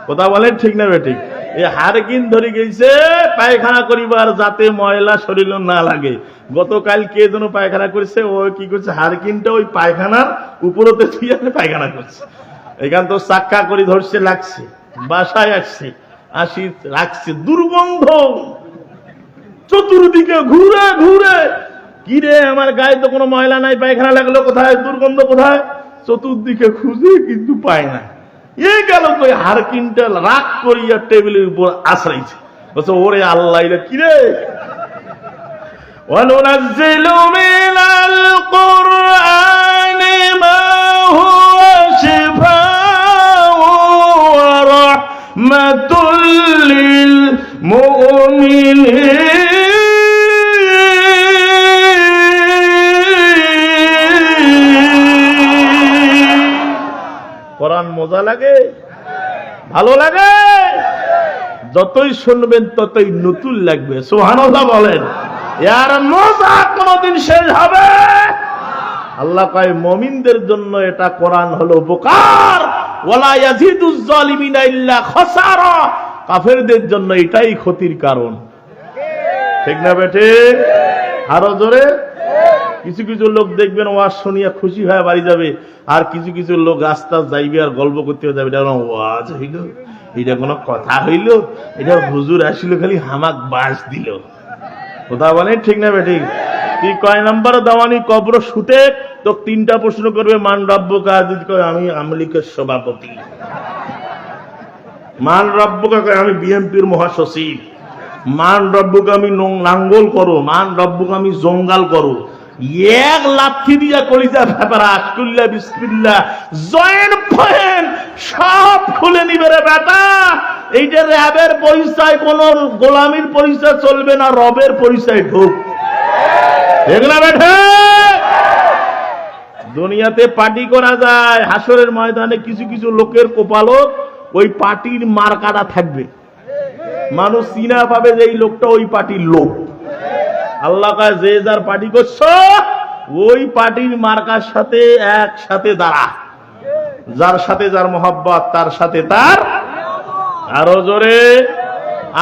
কথা বলে ঠিক না বেঠিক? এই হারকিন ধরে গেছে পায়খানা করিবার যাতে ময়লা শরীর না লাগে। গতকাল কে যেন পায়খানা করছে, ও কি করছে হারকিনটা ওই পায়খানার উপরতে পায়খানা করছে। এখান তো চাক্কা করে ধরছে, লাগছে, বাসায় আসছে, আসি রাখছে, দুর্গন্ধ চতুর্দিকে ঘুরে ঘুরে। কি রে আমার গায়ে তো কোনো ময়লা নাই, পায়খানা লাগলো কোথায়, দুর্গন্ধ কোথায়? চতুর্দিকে খুঁজে কিন্তু পায় না। এই গেল কই হারকিনটা রাগ করিয়া টেবিলের উপর আশ্রাইছে। বলছে ওরে আল্লাহ, এটা কি রে? ওয়ানুনাজ্জিলু মিনাল কুরআনি মা হুয়া শিফাউ ওয়া রাহমাতুল লিল মুমিনিন। কোরআন মজা লাগে, ভালো লাগে, যতই শুনবেন ততই নতুন লাগবে। সুবহানাল্লাহ বলেন। এর মজা কোনদিন শেষ হবে? আল্লাহ কয় মুমিনদের জন্য এটা কোরআন হলো উপকার, ওয়ালা ইয়াজিদুজ জালিমিনা ইল্লা খাসারা। কাফেরদের জন্য এটাই ক্ষতির কারণ। ঠিক না বেটে? আরো জোরে। কিছু কিছু লোক দেখবেন ওয়াজ শুনিয়া খুশি হয়ে বাড়ি যাবে, আর কিছু কিছু লোক রাস্তা যাইবে আর গল্প করতে যাবে, এটা ওয়াজ হইল, এটা কোনো কথা হইল, এটা হুজুর আসিল খালি হামাক বাস দিল। কথা বলে ঠিক না বেঠিক? তুই কয় নাম্বার দাওয়ানি কবর শুতে তো 3টা প্রশ্ন করবে, মান রব্বুকা, যদি কয় আমি আমলিকের সভাপতি, মান রব্বুকা কয় আমি বিএনপির মহাসচিব, মান রব্বুকা আমি নাঙ্গল করো, মান রব্বুকা আমি জঙ্গাল করো। এক লাথি দিয়া কলিজা ব্যাপারা আশকুল্লাহ বিসমিল্লাহ জয়েন পয়েন্ট সব খুলে নিবে রে বেটা। এইটা র্যাবের পরিচয়, কোন গোলামির পরিচয় চলবে না, রবের পরিচয় ঢোক। ঠিক না বেটা? দুনিয়াতে পার্টি করা যায়, হাসরের ময়দানে কিছু কিছু লোকের কপালত ওই পার্টির মার্কাটা থাকবে, মানুষ চিনা পাবে যে এই লোকটা ওই পার্টির লোক। আল্লাহ কয় যে যার পার্টি করছো ওই পার্টির মার্কার সাথে একসাথে দাঁড়া, যার সাথে যার মোহাব্বত তার সাথে তার। আরো জোরে,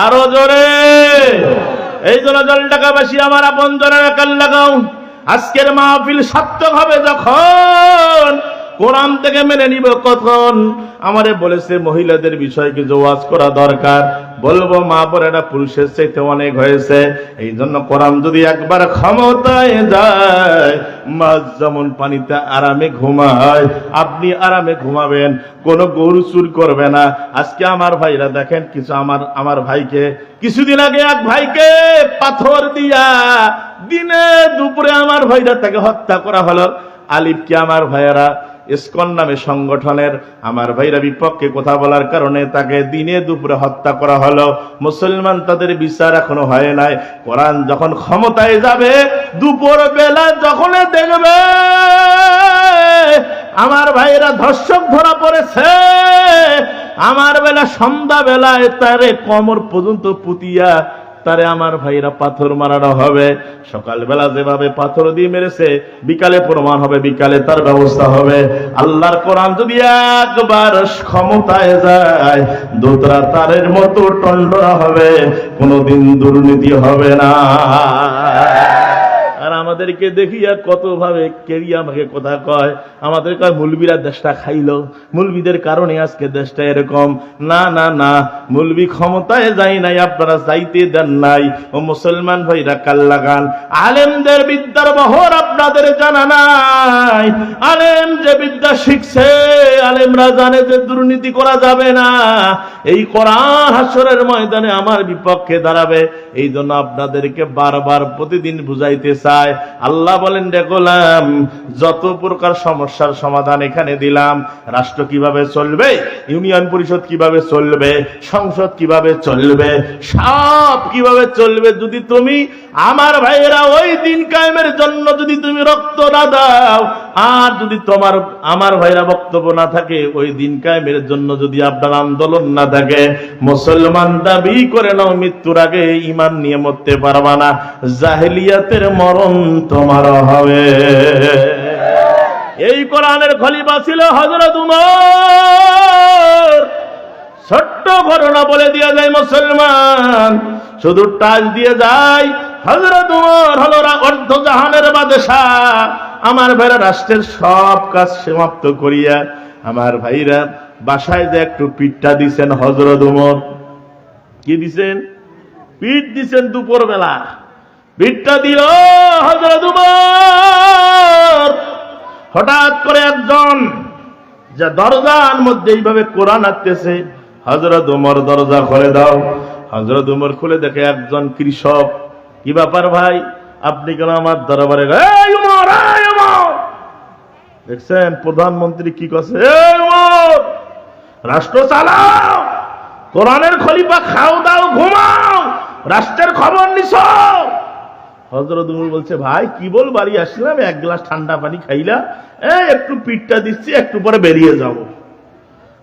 আরো জোরে। এই জন্য জল টাকাবাসী আমার আপন জনের কাল লাগাও। আজকের মাহফিল সার্থক হবে যখন কোরআন থেকে মেনে নিব। কখন আমারে বলেছে মহিলাদের বিষয়ে কিছু ওয়াজ করা দরকার, বলবো মা বোনেরা পুরুষের চাইতে অনেক হয়েছে। এই জন্য কোরআন যদি একবার ক্ষমতায় যায়, মাছ যেমন পানিতে আরামে ঘুমায়, আপনি আরামে ঘুমাবেন, কোনো গরু চুর করবে না। আজকে আমার ভাইরা দেখেন, কিছু আমার ভাইকে কিছুদিন আগে এক ভাইকে পাথর দিয়া দিনে দুপুরে আমার ভাইরা তাকে হত্যা করা হলো। আলিফকে আমার ভাইয়েরা ইসকন নামে সংগঠনের আমার ভাইরা বিপক্ষে কথা বলার কারণে তাকে দিনে দুপুরে হত্যা করা হলো। মুসলমান তাদের বিচার এখনো হয় নাই। কোরআন যখন ক্ষমতায় যাবে, দুপুর বেলা যখন দেখবে আমার ভাইরা ধর্ষক ধরা পড়েছে, আমার বেলা সন্ধ্যা বেলায় তারে কোমর পর্যন্ত পুতিয়া তারে আমার ভাইরা পাথর মারানো হবে। সকালবেলা যেভাবে পাথর দিয়ে মেরেছে, বিকালে প্রমাণ হবে, বিকালে তার ব্যবস্থা হবে। আল্লাহর কোরআন যদি একবার ক্ষমতায় যায়, দোতরা তারের মতো টন্ডরা হবে, কোনোদিন দুর্নীতি হবে না। আর আমাদের আমাদেরকে দেখিয়া কত ভাবে কেড়িয়ে আমাকে কথা কয়, আমাদের কয় মুলবিরা দেশটা খাইলো, মুলবিদের কারণে আজকে দেশটা এরকম। না না না, মুলবি ক্ষমতায় যাই নাই, আপনারা যাইতে দেন নাই। ও মুসলমান ভাইরা কাল লাগান, আলেমদের বিদ্যার বহর আপনাদের জানা নাই। আলেম যে বিদ্যা শিখছে, আলেমরা জানে যে দুর্নীতি করা যাবে না। এই কোরআন হাসরের ময়দানে আমার বিপক্ষে দাঁড়াবে, এই জন্য আপনাদেরকে বারবার প্রতিদিন বুঝাইতে চায়। আল্লাহ বলেন, দেখলাম যত প্রকার সমস্যার সমাধান এখানে দিলাম, রাষ্ট্র কিভাবে চলবে, ইউনিয়ন পরিষদ কিভাবে চলবে, সংসদ কিভাবে চলবে, সব কিভাবে চলবে, যদি তুমি আমার ভাইয়েরা ওই দিন কায়েমের জন্য যদি তুমি রক্ত না দাও, আর যদি তোমার আমার ভাইরা বক্তব্য না থাকে, ওই দিন কায়েমের জন্য যদি আপনার আন্দোলন না থাকে, মুসলমান দাবি করে নাও, মৃত্যুর আগে ঈমান নিয়ে মরতে পারবা না, জাহেলিয়াতের মরণ তোমার হবে। এই কোরআনের খলিফা ছিল হযরত উমর। ছোট্ট ঘটনা বলে দিয়ে যায় মুসলমান, শুধু টাচ দিয়ে যায়। হযরত উমর হলো অর্ধ জাহানের বাদশাহ। আমার ভাইরা রাষ্ট্রের সব কাজ সমাপ্ত করিয়া আমার ভাইরা বাসায় যে একটু পিঠটা দিছেন হযরত উমর। কি দিছেন? পিঠ দিছেন দুপুর বেলা। পিঠটা দিল হযরত উমর। হঠাৎ করে একজন যা দরজার মধ্যে এইভাবে কোরআন আঁকতেছে, হযরত উমর দরজা খুলে দাও। হযরত উমর খুলে দেখে একজন কৃষক। কি ব্যাপার ভাই, আপনি কেন আমার দরবারে? এই উমর, এই উমর, দেখছেন প্রধানমন্ত্রী কি করছে? এই উমর, রাষ্ট্র চালাও, কোরআনের খলিফা, খাও দাও ঘুমাও, রাষ্ট্রের খবর নিছো। হযরত উমর বলছে, ভাই কি বল, বাড়ি আসলাম, এক গ্লাস ঠান্ডা পানি খাইলা, একটু পিঠটা দিচ্ছি, একটু পরে বেরিয়ে যাব।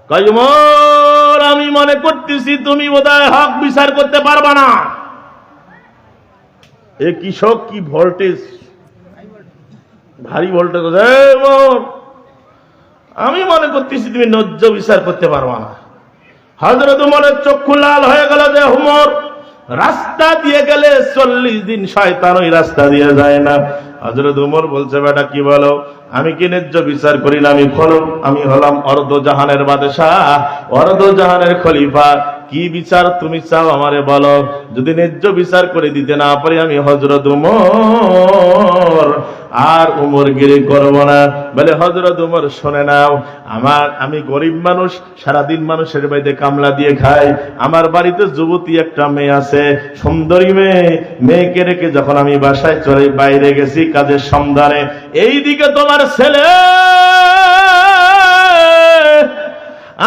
কয় উমর, আমি মনে করতেছি তুমি বোধহয় হক বিচার করতে পারবা না। এ কৃষক কি ভোল্টেজ, ভারী ভোল্টেজ। আমি মনে করতেছি তুমি ন্যায্য বিচার করতে পারবা না। হযরত উমরের চক্ষু লাল হয়ে গেল যে উমর রাস্তা দিয়ে গেলে 40 দিন শয়তান ওই রাস্তা দিয়ে যায় না। হযরত উমর বলছে, বেটা কি বলো, আমি কি ন্যায্য বিচার করি না? আমি হলাম অর্ধ জাহানের বাদশাহ, অর্ধ জাহানের খলিফা। কি বিচার তুমি চাও আমারে বলো। যদি ন্যায্য বিচার করে দিতে না পারি, আমি হযরত উমর আর উমরগিরি করব না। বলে হযরত উমর, শুনে নাও, আমি গরিব মানুষ, সারাদিন মানুষের বাড়িতে কামলা দিয়ে খাই। আমার বাড়িতে যুবতী একটা মেয়ে আছে, সুন্দরী মেয়ে। মেয়েকে রেখে যখন আমি বাসায় চলে বাইরে গেছি কাজের সন্ধানে, এইদিকে তোমার ছেলে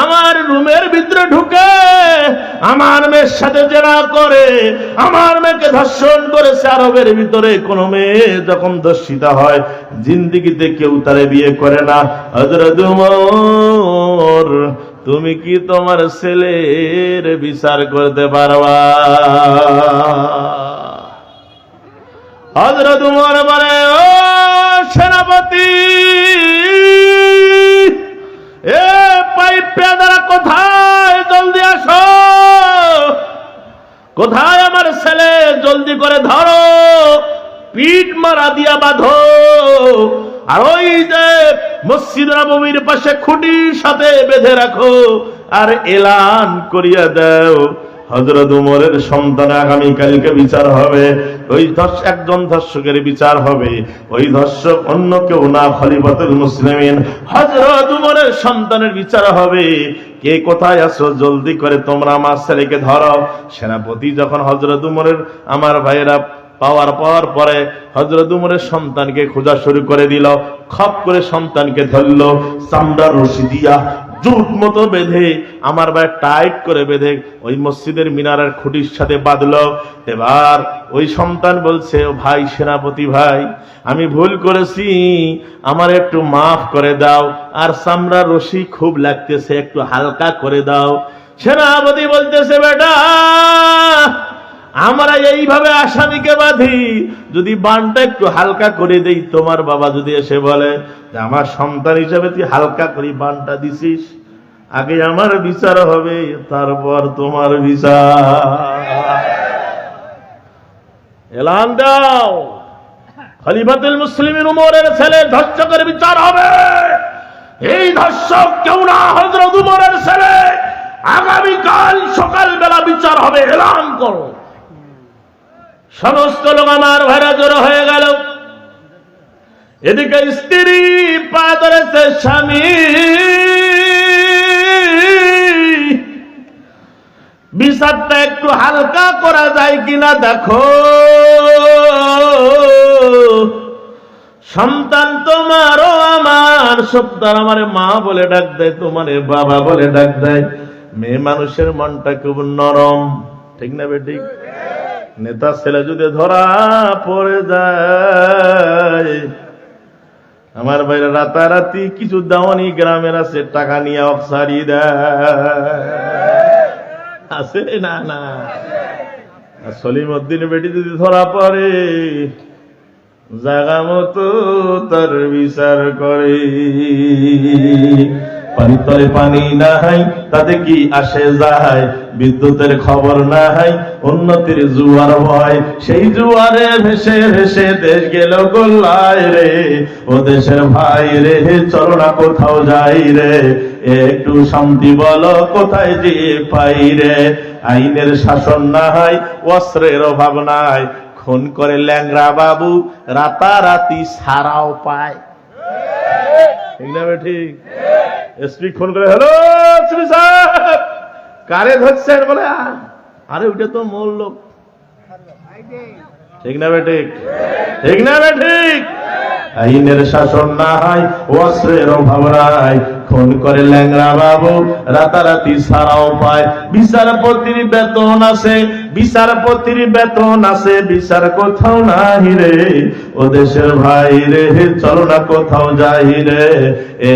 আমার রুমের ভিতরে ঢুকে আমার মেয়ের সাথে জেনা করে, আমার মেয়েকে ধর্ষণ করেছে। আরবের ভিতরে কোন মেয়ে যখন ধর্ষিতা হয়, জিন্দেগিতে কেউ তারে বিয়ে করে না। হযরত উমর, তুমি কি তোমার ছেলের বিচার করতে পারবা? হযরত উমর বলে, ও সেনাপতি, এ পাইপ পেয়াদারা কোথায়, জলদি আসো। কোথায় আমার ছেলে, জলদি করে ধরো, পিঠ মারা দিয়া বাঁধো। আর ওই যে মসজিদ নববীর পাশে খুঁটির সাথে বেঁধে রাখো, আর এলান করিয়া দাও, হযরত উমরের সন্তান আগামীকালকে বিচার হবে। ওই একজন ধর্ষকের বিচার হবে, ওই ধর্ষক অন্য কেউ না, খলিফাতুল মুসলিমিন হযরত উমরের সন্তানের বিচার হবে। কে কোথায় আছো, জলদি করে তোমরা আমার ছেলেকে ধরো। সেনাপতি যখন হযরত উমরের আমার ভাইয়েরা পাওয়ার পরে হযরত উমরের সন্তানকে খোঁজা শুরু করে দিল। খপ করে সন্তানকে ধরলো, চামড়ার রশি দিয়া জুট মতো বেঁধে, আমার ভাই টাইট করে বেঁধে ওই মসজিদের মিনারের খুঁটির সাথে বাঁধলো। এবার ওই সন্তান বলছে, ও ভাই সেনাপতি ভাই, আমি ভুল করেছি, আমার একটু মাফ করে দাও, আর চামড়ার রশি খুব লাগতেছে, একটু হালকা করে দাও। সেনাপতি বলতেছে, বেটা আমরা এইভাবে আসামিকে বাঁধি, যদি বানটা একটু হালকা করে দেই, তোমার বাবা যদি এসে বলে যে আমার সন্তান হিসাবে তুই হালকা করে বানটা দিছিস, আগে আমার বিচার হবে, তারপর তোমার বিচার। এলান দাও। খলিফাতুল মুসলিমিন উমরের ছেলে ধর্ষকের বিচার হবে। এই ধর্ষক কেউ না, হযরত উমরের ছেলে। আগামীকাল সকালবেলা বিচার হবে, এলান করো। সমস্ত লোক আমার ভাইরা জড়ো হয়ে গেল। এদিকে স্ত্রী পা ধরেছে স্বামী, বিচারটা একটু হালকা করা যায় কিনা দেখো। সন্তান তোমারও আমার, সন্তান আমারে মা বলে ডাক দেয়, তোমারে বাবা বলে ডাক দেয়। মেয়ে মানুষের মনটা খুব নরম, ঠিক না বেঠিক? নেতা ছেলে যদি ধরা পড়ে যায়, আমার বাইরে রাতারাতি কিছু দাওয়ানি গ্রামের আছে, টাকা নিয়ে অফসারি দেয়, আছে না? না, সলিমউদ্দিন বেটি যদি ধরা পড়ে, জায়গা মতো তার বিচার করে। পানি তলে পানি না হয়, তাতে কি আসে যায়? বিদ্যুতের খবর না হয়, উন্নতির জুয়ার ভয়। সেই জুয়ারে ভেসে ভেসে দেশ গেল গোল্লায় রে। ও দেশের ভাই রে, চলো না কোথাও যাই রে। একটু শান্তি বলো, কোথায় যে পাই রে। আইনের শাসন না হয়, অস্ত্রের অভাব নাই। খুন করে ল্যাংরা বাবু, রাতারাতি সারাও পায়, ঠিক না ঠিক? এসপি ফোন করে, হ্যালো এসপি সাহেব, কারে ধরছেন? বলে আরে ওইটা তো মূল লোক, ঠিক না ঠিক? ঠিক না ঠিক? আইনের শাসন না হয়, অস্ত্রের অভাব নাই। খুন করে ল্যাংরা বাবু, রাতারাতি সারাও পায়। বিচারপতির বেতন আছে, বিচারপতির বেতন আছে, বিচার কোথাও নাই রে। ও দেশের ভাই রে, চলো না কোথাও যাই রে।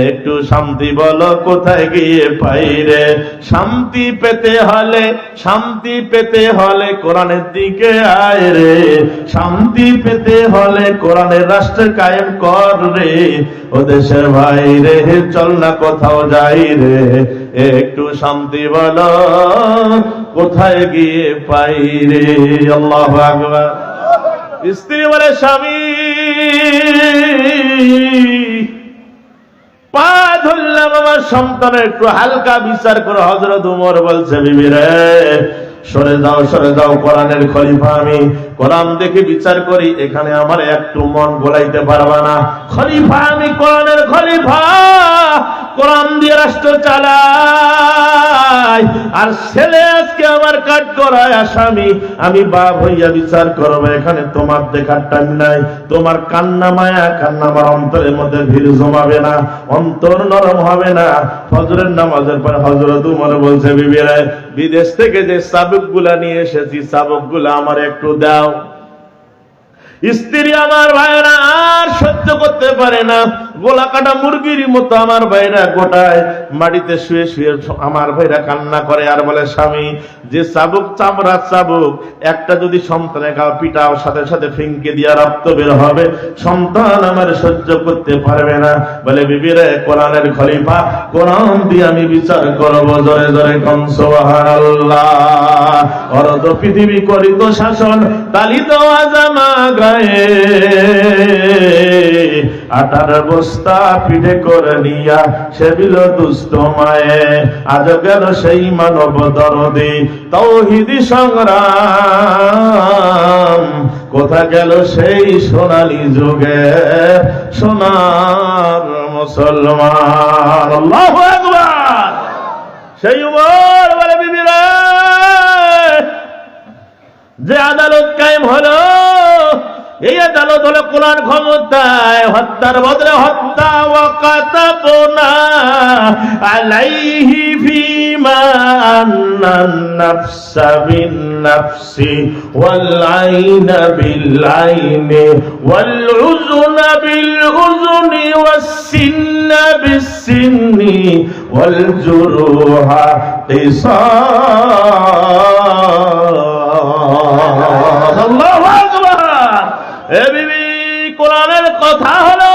একটু শান্তি বলো, কোথায় গিয়ে পাই রে। শান্তি পেতে হলে, শান্তি পেতে হলে কোরআনের দিকে আয় রে। শান্তি পেতে হলে কোরআনের রাষ্ট্র কায়েম কর রে। ও দেশের ভাই রে, চল না কোথাও যাই রে। একটু শান্তি বলো, কোথায় গিয়ে পাই রে। আল্লাহু আকবার। স্ত্রী বলে, স্বামী পা ধরলাম, আমার সন্তানের একটু হালকা বিচার করো। হযরত উমর বলছে, বিবি রে সরে যাও, সরে যাও, কোরআনের খলিফা আমি, কোরআন দেখে বিচার করি। এখানে আমার একটু মন গোলাইতে পারবা না। খলিফা আমি, কোরআনের খলিফা, কোরআন দিয়ে রাষ্ট্র চালাই। আর ছেলে আজকে আমার কাট করায় আসামি, আমি বাপ হইয়া বিচার করবো। এখানে তোমার দেখার টাইম নাই। তোমার কান্না মায়া, কান্না আমার অন্তরের মধ্যে ভিড় জমাবে না, অন্তর নরম হবে না। ফজরের নামাজের পর হযরত উমর বলছে, বিবি রে বিদেশ থেকে যে চাবুক গুলা নিয়ে এসেছি, চাবুক গুলা আমার একটু দাও। স্ত্রী আমার ভাইরা আর সহ্য করতে পারে না, গোলা কাটা মুরগির মতো আমার ভাইরা গোটায় মাটিতে শুয়ে শুয়ে আমার ভাইরা কান্না করে আর বলে, স্বামী যে চাবুক, চামড়ার চাবুক, একটা যদি সন্তানের গাও পিটাও, সাথে সাথে ফিঙ্কে দিয়া রক্ত বের হবে, সন্তান আমার সহ্য করতে পারবে না। বলে, বিবি রে কোরআনের খলিফা, কোরআন দিয়ে আমি বিচার করবো। জোরে জোরে কোন সুবহানাল্লাহ। অরত পৃথিবী করিত শাসন, তালিত আজামা গায়ে, আটার বস্তা পিঠে করে নিয়া সেবিল দুষ্ট মায়ে। আজ গেল সেই মানব দরদি, তাওহীদি সংগ্রাম, কোথা গেল সেই সোনালী যুগে সোনার মুসলমান। আল্লাহু আকবার। সেই উমর বলে, বিবি রে যে আদালত কায়েম হলো, এই আদালত হলো কোরআন ক্ষমতায়। হত্যার বদলে হত্যা, ওয়াকাতাবনা আলাইহি ফিমা আন্নান নাফসা বিন নাফসি ওয়াল আইনা বিল আইনি ওয়াল উযুনা বিল উযুনি ওয়াস সিন্না বিস সিন্নি ওয়াল জুরুহা কিসাস। আল্লাহু আকবার। এ বিবি, কোরআনের কথা হলো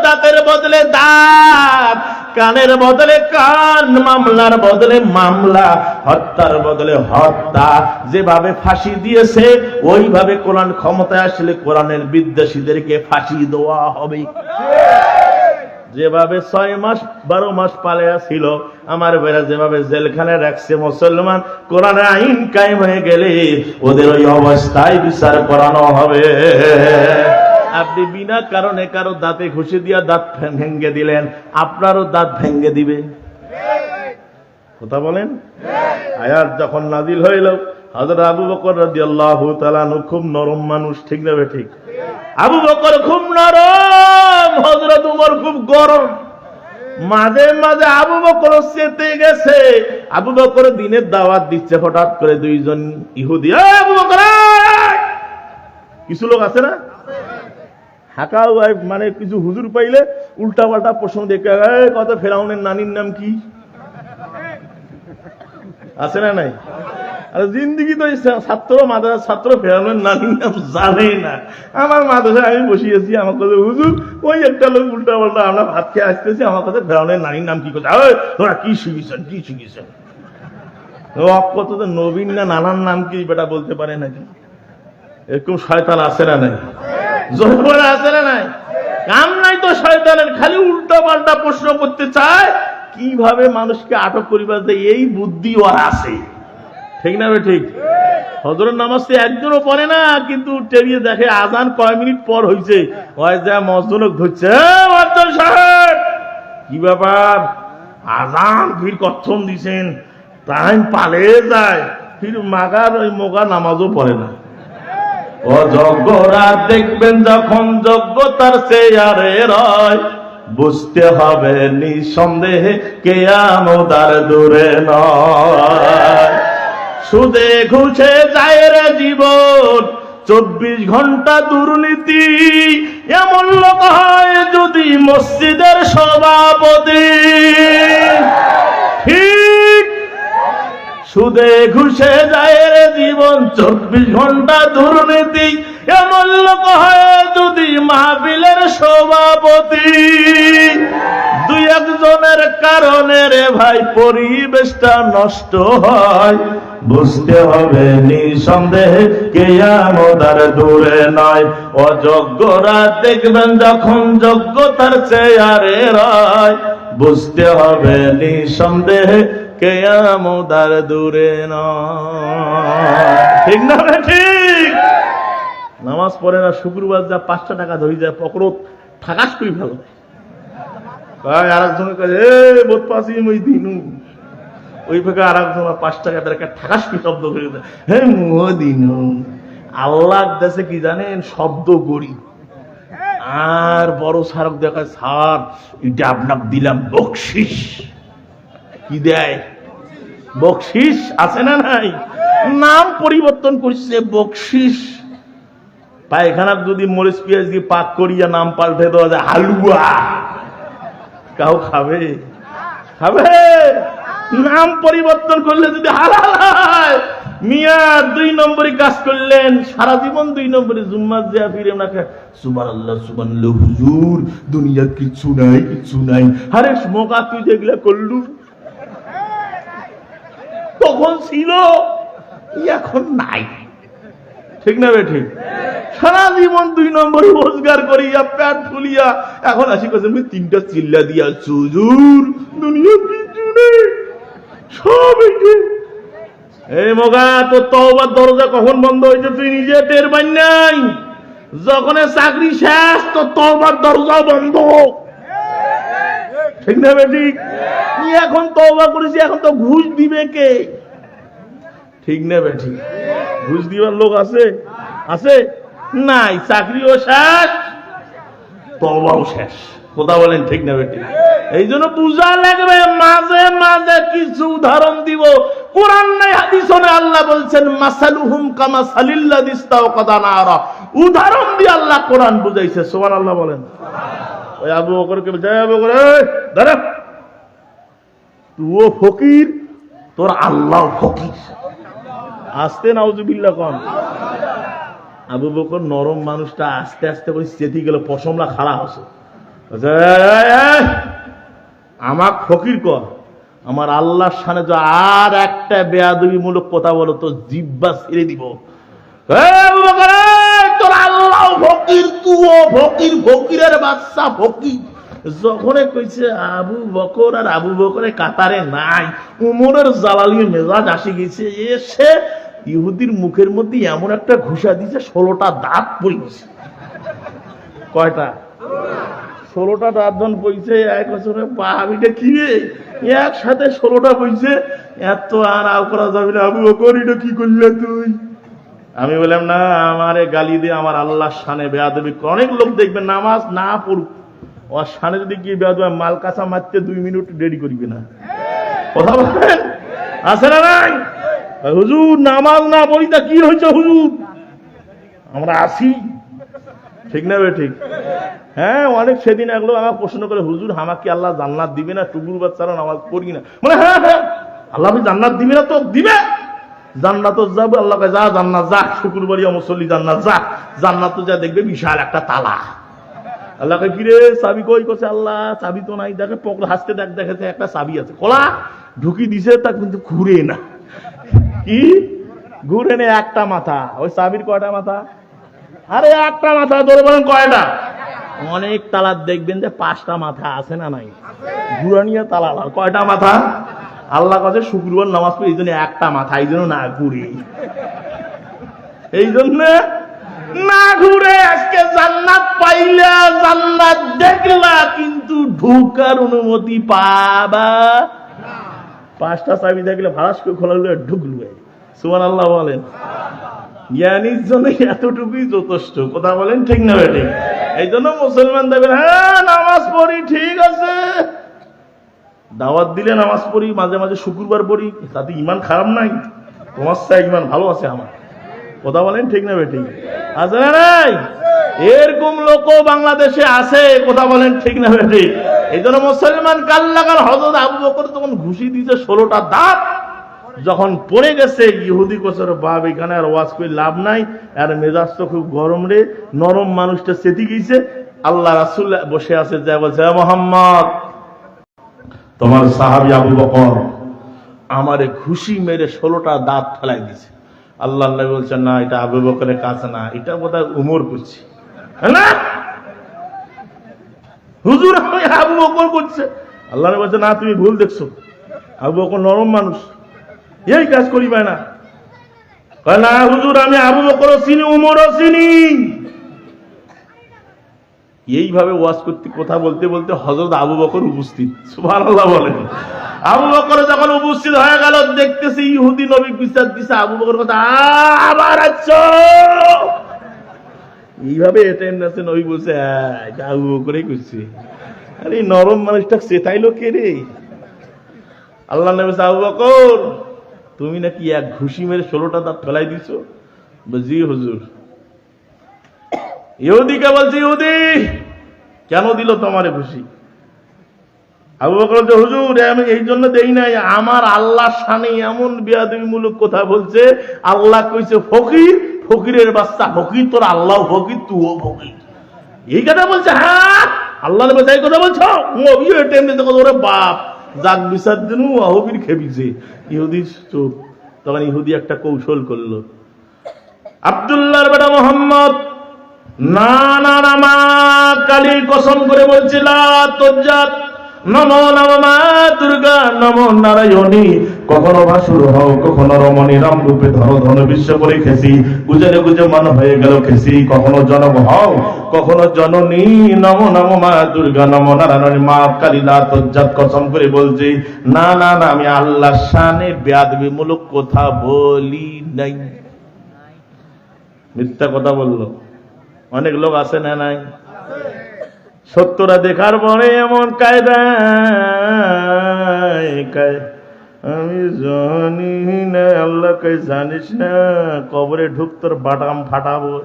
দাঁতের বদলে দাঁত, কানের বদলে কান, মামলার বদলে মামলা, হত্যার বদলে হত্যা। যেভাবে ফাঁসি দিয়েছে ওইভাবে কোরআন ক্ষমতায় আসলে কোরআনের বিদ্বেষীদেরকে ফাঁসি দেওয়া হবে। যেভাবে 6 মাস 12 মাস পালিয়া ছিল আমার বেড়া, যেভাবে জেলখানে রাখছে মুসলমান, কোরআনের আইন কায়েম হয়ে গেলে ওদের ওই অবস্থায় বিচার করানো হবে। আপনি বিনা কারণে কারো দাঁতে ঘুষি দিয়া দাঁত ভেঙে দিলেন, আপনারও দাঁত ভেঙে দিবে। কথা বলেন। আয়াত যখন নাজিল হইল, হযরত আবু বকর রাদিয়াল্লাহু তাআলা আনহু খুব নরম মানুষ, ঠিক না ঠিক? আবু বকর খুব নরম, হযরত উমর খুব গরম। মাঝে মাঝে আবু বকর চেতে গেছে। আবু বকর দিনের দাওয়াত দিচ্ছে, হঠাৎ করে দুইজন ইহুদি, আবু বকর, কিছু লোক আছে না হাঁকা, মানে কিছু হুজুর পাইলে উল্টা পাল্টা প্রশ্ন দেখে, কত ফেরাউনের নানির নাম কি, আছে না নাই? আর জিন্দিগি তো ছাত্র, মাদ্রাসার ছাত্র ফেরাউনের নানির নাম জানে না। আমার মাদ্রাসায় আমি বসিয়েছি, আমার কাছে হুজুর ওই একটা লোক উল্টা পাল্টা, আমরা ভাত খেয়ে আসতেছি, আমার কাছে ফেরাউনের নানির নাম কি করছে, তোরা কি শিখেছেন, কি শিখেছেন? কত নবীন না নানার নাম কি বেটা বলতে পারে নাকি? এরকম শয়তান আছে না নাই? জোর আছে না নাই? কাম নাই তো শয়তানের, খালি উল্টা পাল্টা প্রশ্ন করতে চায়, কিভাবে মানুষকে আটক করিবার যায় এই বুদ্ধি ওর আছে, ঠিক না ঠিক? হযরত নামাজ তো একজনও পড়ে না, কিন্তু টেরিয়ে দেখে আজান কয় মিনিট পর হইছে, ওই যা মসজিদ ধরছে, মসজিদ সাহেব কি ব্যাপার, আজান ফির কখন দিছেন, টাইম পালে যায়, ফির মাগার ওই মোগা নামাজও পড়ে না। অযোগ্যরা দেখবেন যখন যোগ্যতার চেয়ারে রয়, বুঝতে হবে নিঃসন্দেহে কিয়ামত আর দূরে নয়। সুদে ঘুষে যায় রে জীবন, 24 ঘন্টা দুর্নীতি, এমন লোক হয় যদি মসজিদের সভাপতি। ঠিক, সুদে ঘুষে যায় রে জীবন, 24 ঘন্টা দুর্নীতি, এমন লোক হয় যদি মাহফিলের সভাপতি। দুই একজনের কারণে রে ভাই পরিবেশটা নষ্ট হয়, বুঝতে হবে নিঃসন্দেহে কিয়ামত আর দূরে নয়। অযোগ্যরা দেখবেন যখন যোগ্যতার চেয়ারে রয়, বুঝতে হবে নিঃসন্দেহে কিয়ামত আর দূরে নয়। ঠিক না ঠিক? নামাজ পড়ে না, শুক্রবার যা 5টা টাকা ধরে যায় পকড়ো ঠাকাস করে ফেলো। আর একজনের কাছে বোধ পাচ্ছি ওই দিন ওই ফেকে আর একজন 5 টাকা একটা ঠাকাস করে শব্দ করে দেয়, হ্যাঁ দিন। আল্লাহ দেশে কি জানেন, শব্দ গড়ি। আর বড় সারক দেখায়, স্যার এটা আপনাকে দিলাম বকশিস। কি দেয়? বকশিস। আছে না নাই? নাম পরিবর্তন করছে বকশিস। পায়খানা যদি মরিচ পেঁয়াজ দিয়ে পাক করিয়া নাম পাল্টে দেওয়া যায় হালুয়া, কাউ খাবে? খাবে? নাম পরিবর্তন করলে যদি হালাল হয়, মিয়া 2 নম্বরই কাজ করলেন, সারা জীবন 2 নম্বরে জুম্মাত যা ফিরে ওনাকে সুবহানাল্লাহ সুবহানাল্লাহ, হুজুর দুনিয়া কিছু নাই, কিছু নাই। আরে মোকা তুই যেগুলা করলু তখন ছিল, এখন নাই, ঠিক না ঠিক? সারা জীবন 2 নম্বরে রোজগার করিয়া পেট ফুলিয়া এখন আসি কাছে 3টা চিল্লা দিয়া, হুজুর দুনিয়া কিছু নেই, সব এই মগা। তো তওবার দরজা কখন বন্ধ হয়েছে তুই নিজে টের পাই নাই। যখন চাকরি শেষ তো তওবার দরজা বন্ধ, ঠিক না ঠিক? এখন তওবা করেছি, এখন তো ঘুষ দিবে কে, ঠিক না ঠিক? ঘুষ দিবার লোক আছে? আছে নাই। চাকরিও শেষ, তওবাও শেষ। কথা বলেন ঠিক না বেটি? এই জন্য বুঝা লাগবে। মাঝে মাঝে কিছু উদাহরণ দিব, কোরআন নাই হাদিস নেই। আল্লাহ বলছেন মাসালুহুম কামাসালিল্লাযী ইসতাওকাদা নারা, উদাহরণ দিয়ে আল্লাহ কোরআন বুঝাইছে। সুবহানাল্লাহ বলেন। ওই আবু বকরকে বলছে, আবু বকর দাঁড়া, তুইও ফকির, তোর আল্লাহ ফকির। আস্তে নাউজুবিল্লাহ কোন। আবু বকর নরম মানুষটা আস্তে আস্তে করে চেতি গেল, পশমলা খাড়া হচ্ছে, আমাক ফকির কর। আমার আল্লাহর সামনে যে আর একটা বেয়াদবিমূলক কথা বলো তো জিহ্বা ছেড়ে দিব। তোর আল্লাহ ফকির, তুও ফকির, ফকিরের বাচ্চা ফকির। যখন কইছে আবু বকর আর আবু বকরের কাতারে নাই, উমরের জালালি মেজাজ আসি গেছে। এসে ইহুদির মুখের মধ্যে এমন একটা ঘুষা দিছে 16টা দাঁত পড়ে গেছে। কয়টা? 16টা দাঁত যখন পড়ছে, এক বছরে পাহাবিটা কি রে একসাথে 16টা পড়ছে। এত আর আও করা যাবে না। আবু বকর এটা কি করলে তুই? আমি বললাম না, আমারে গালি দিয়ে আমার আল্লাহর শানে বেয়াদবি। অনেক লোক দেখবেন নামাজ না পড়ুক, ওর শানে যদি গিয়ে বেয়াদবি মাল কাঁচা মারতে 2 মিনিট দেরি করবি না। কথা বলেন আছে না নাই? হুজুর নামাজ না পড়ি তা কি হয়েছে হুজুর? আমরা আসি, ঠিক না? ঠিক। হ্যাঁ, অনেক সেদিন একলো আমার প্রশ্ন করে, হুজুর আমাকে আল্লাহ জান্নাত দিবে না? টুকুর বাচ্চারা নামাজ পড়ি না। মানে হ্যাঁ হ্যাঁ, আল্লাহ জান্নাত দিবে না? তো দিবে, জান্নাত যাবো। আল্লাহ যা জান্নাত যা, শুক্রবারিয়া মুসল্লি জান্নাত যা। জান্নাত যা দেখবে বিশাল একটা তালা। আল্লাহকে কিরে চাবি কই? করছে আল্লাহ চাবি তো নাই। দেখে পকড় হাসতে দেখেছে একটা চাবি আছে, খোলা ঢুকি দিছে, তা কিন্তু ঘুরে না। কি ঘুরে নে? একটা মাথা। ওই চাবির কয়টা মাথা? আরে একটা মাথা। ধরে বলেন কয়টা? অনেক তালার দেখবেন যে 5টা মাথা আছে না নাই? ঘুরানিয়া তালা। কয়টা মাথা? আল্লাহ কাছে শুক্রবার নামাজ পড়ে এই জন্য একটা মাথা, এই জন্য না ঘুরে, এই জন্য না ঘুরে। আজকে জান্নাত পাইলা, জান্নাত দেখলা, কিন্তু ঢুকার অনুমতি পাবা। 5টা চাবি দেখলে ভাড়াস করে খোলা ঢুকলবে। সুবহানাল্লাহ বলেন। জ্ঞানীর জন্য এতটুকুই যথেষ্ট। কথা বলেন ঠিক না? ঠিক। এই জন্য মুসলমান দেখবেন, হ্যাঁ নামাজ পড়ি, ঠিক আছে, দাওয়াত দিলে নামাজ পড়ি, মাঝে মাঝে শুক্রবার পড়ি, তাতে ইমান খারাপ নাই। তোমার চাই ইমান ভালো আছে আমার। কথা বলেন ঠিক না? ঠিক আছে না নাই? এরকম লোকও বাংলাদেশে আছে। কথা বলেন ঠিক না? ঠিক। এই জন্য মুসলমান কাল লাগার হযরত আবু বকর তখন ঘুষি দিয়েছে 16টা দাঁত। যখন পড়ে গেছে, ইহুদি কোসের বাপ এখানে আর ওয়াজ করে লাভ নাই, আর মেজাজ তো খুব গরম রে, নরম মানুষটা চেতি গেছে। আল্লাহ রাসূল বসে আছে, যা বলছে, মুহাম্মদ তোমার সাহাবী আবু বকর আমারে ঘুষি মেরে 16টা দাঁত ফেলাই দিছে। আল্লাহ নবী বলছেন, না এটা আবু বকরের কাজ না, এটা বোধহয় উমর করছে না হুজুর, আবু বকর করছে। আল্লাহ নবী বলছে, না তুমি ভুল দেখছো, আবু বকর নরম মানুষ, এই কাজ করিবে না। না হুজুর আমি আবু বকরও চিনি, উমরও চিনি। এইভাবে ওয়াজ করতে, কথা বলতে বলতে হযরত আবু বকর উপস্থিত। সুবহানাল্লাহ বলেন। আবু বকর যখন উপস্থিত হয়ে গেল, দেখতেছি ইহুদি নবী বিচার দিছে আবু বকর কথা, আবার আছো এইভাবে। এটা নবী বলছে, এটা আবু বকরই করছে। আরে নরম মানুষটা চেতাইলো কে রে? আল্লাহ নবী বলছে, আবু বকর তুমি নাকি এক ঘুষি মেরে 16টা দাঁত ফেলাই দিছো? জি হুজুর। ইহুদিকে বলছে, ইহুদি কেন দিল তোমারে ঘুষি? আবু বকর বলছে, হুজুর আমি এই জন্য দেই নাই, আমার আল্লাহর শানে এমন বেয়াদবিমূলক কথা বলছে। আল্লাহ কইছে ফকির, ফকিরের বাচ্চা ফকির, তোর আল্লাহ ফকির, তুও ফকির। এই কথা বলছে। হ্যাঁ আল্লাহ নবী এই কথা বলছো? ওরে বাপ, যাক বিচার দিন আহবির খেপিছে। ইহুদি চুপ। তখন ইহুদি একটা কৌশল করলো। আব্দুল্লাহর বেটা মোহাম্মদ না না না মা কালী কসম করে বলছিল, তজ্জাত নমো নমো মা দুর্গা নমো নারায়ণী, কখনো ভাসুর হও, কখনো রমণী, রাম রূপে ধরো ধন বিশ্ব করে খেসি, গুজরে গুজে মন হয়ে গেল খেসি, কখনো জনক হও, কখনো জননী, নমো নমো মা দুর্গা নমো নারায়ণী। মা কালীলা তজ্জাত কসম করে বলছি, না না না আমি আল্লাহর শানে বেয়াদবিমূলক কথা বলি নাই। মিথ্যা কথা বললো। অনেক লোক আছে না নাই? সত্যটা দেখার পরে এমন কায়দা, আমি জানি না, আল্লাহ কে জানিস না, কবরে ঢুক তোর বাটাম ফাটাবো।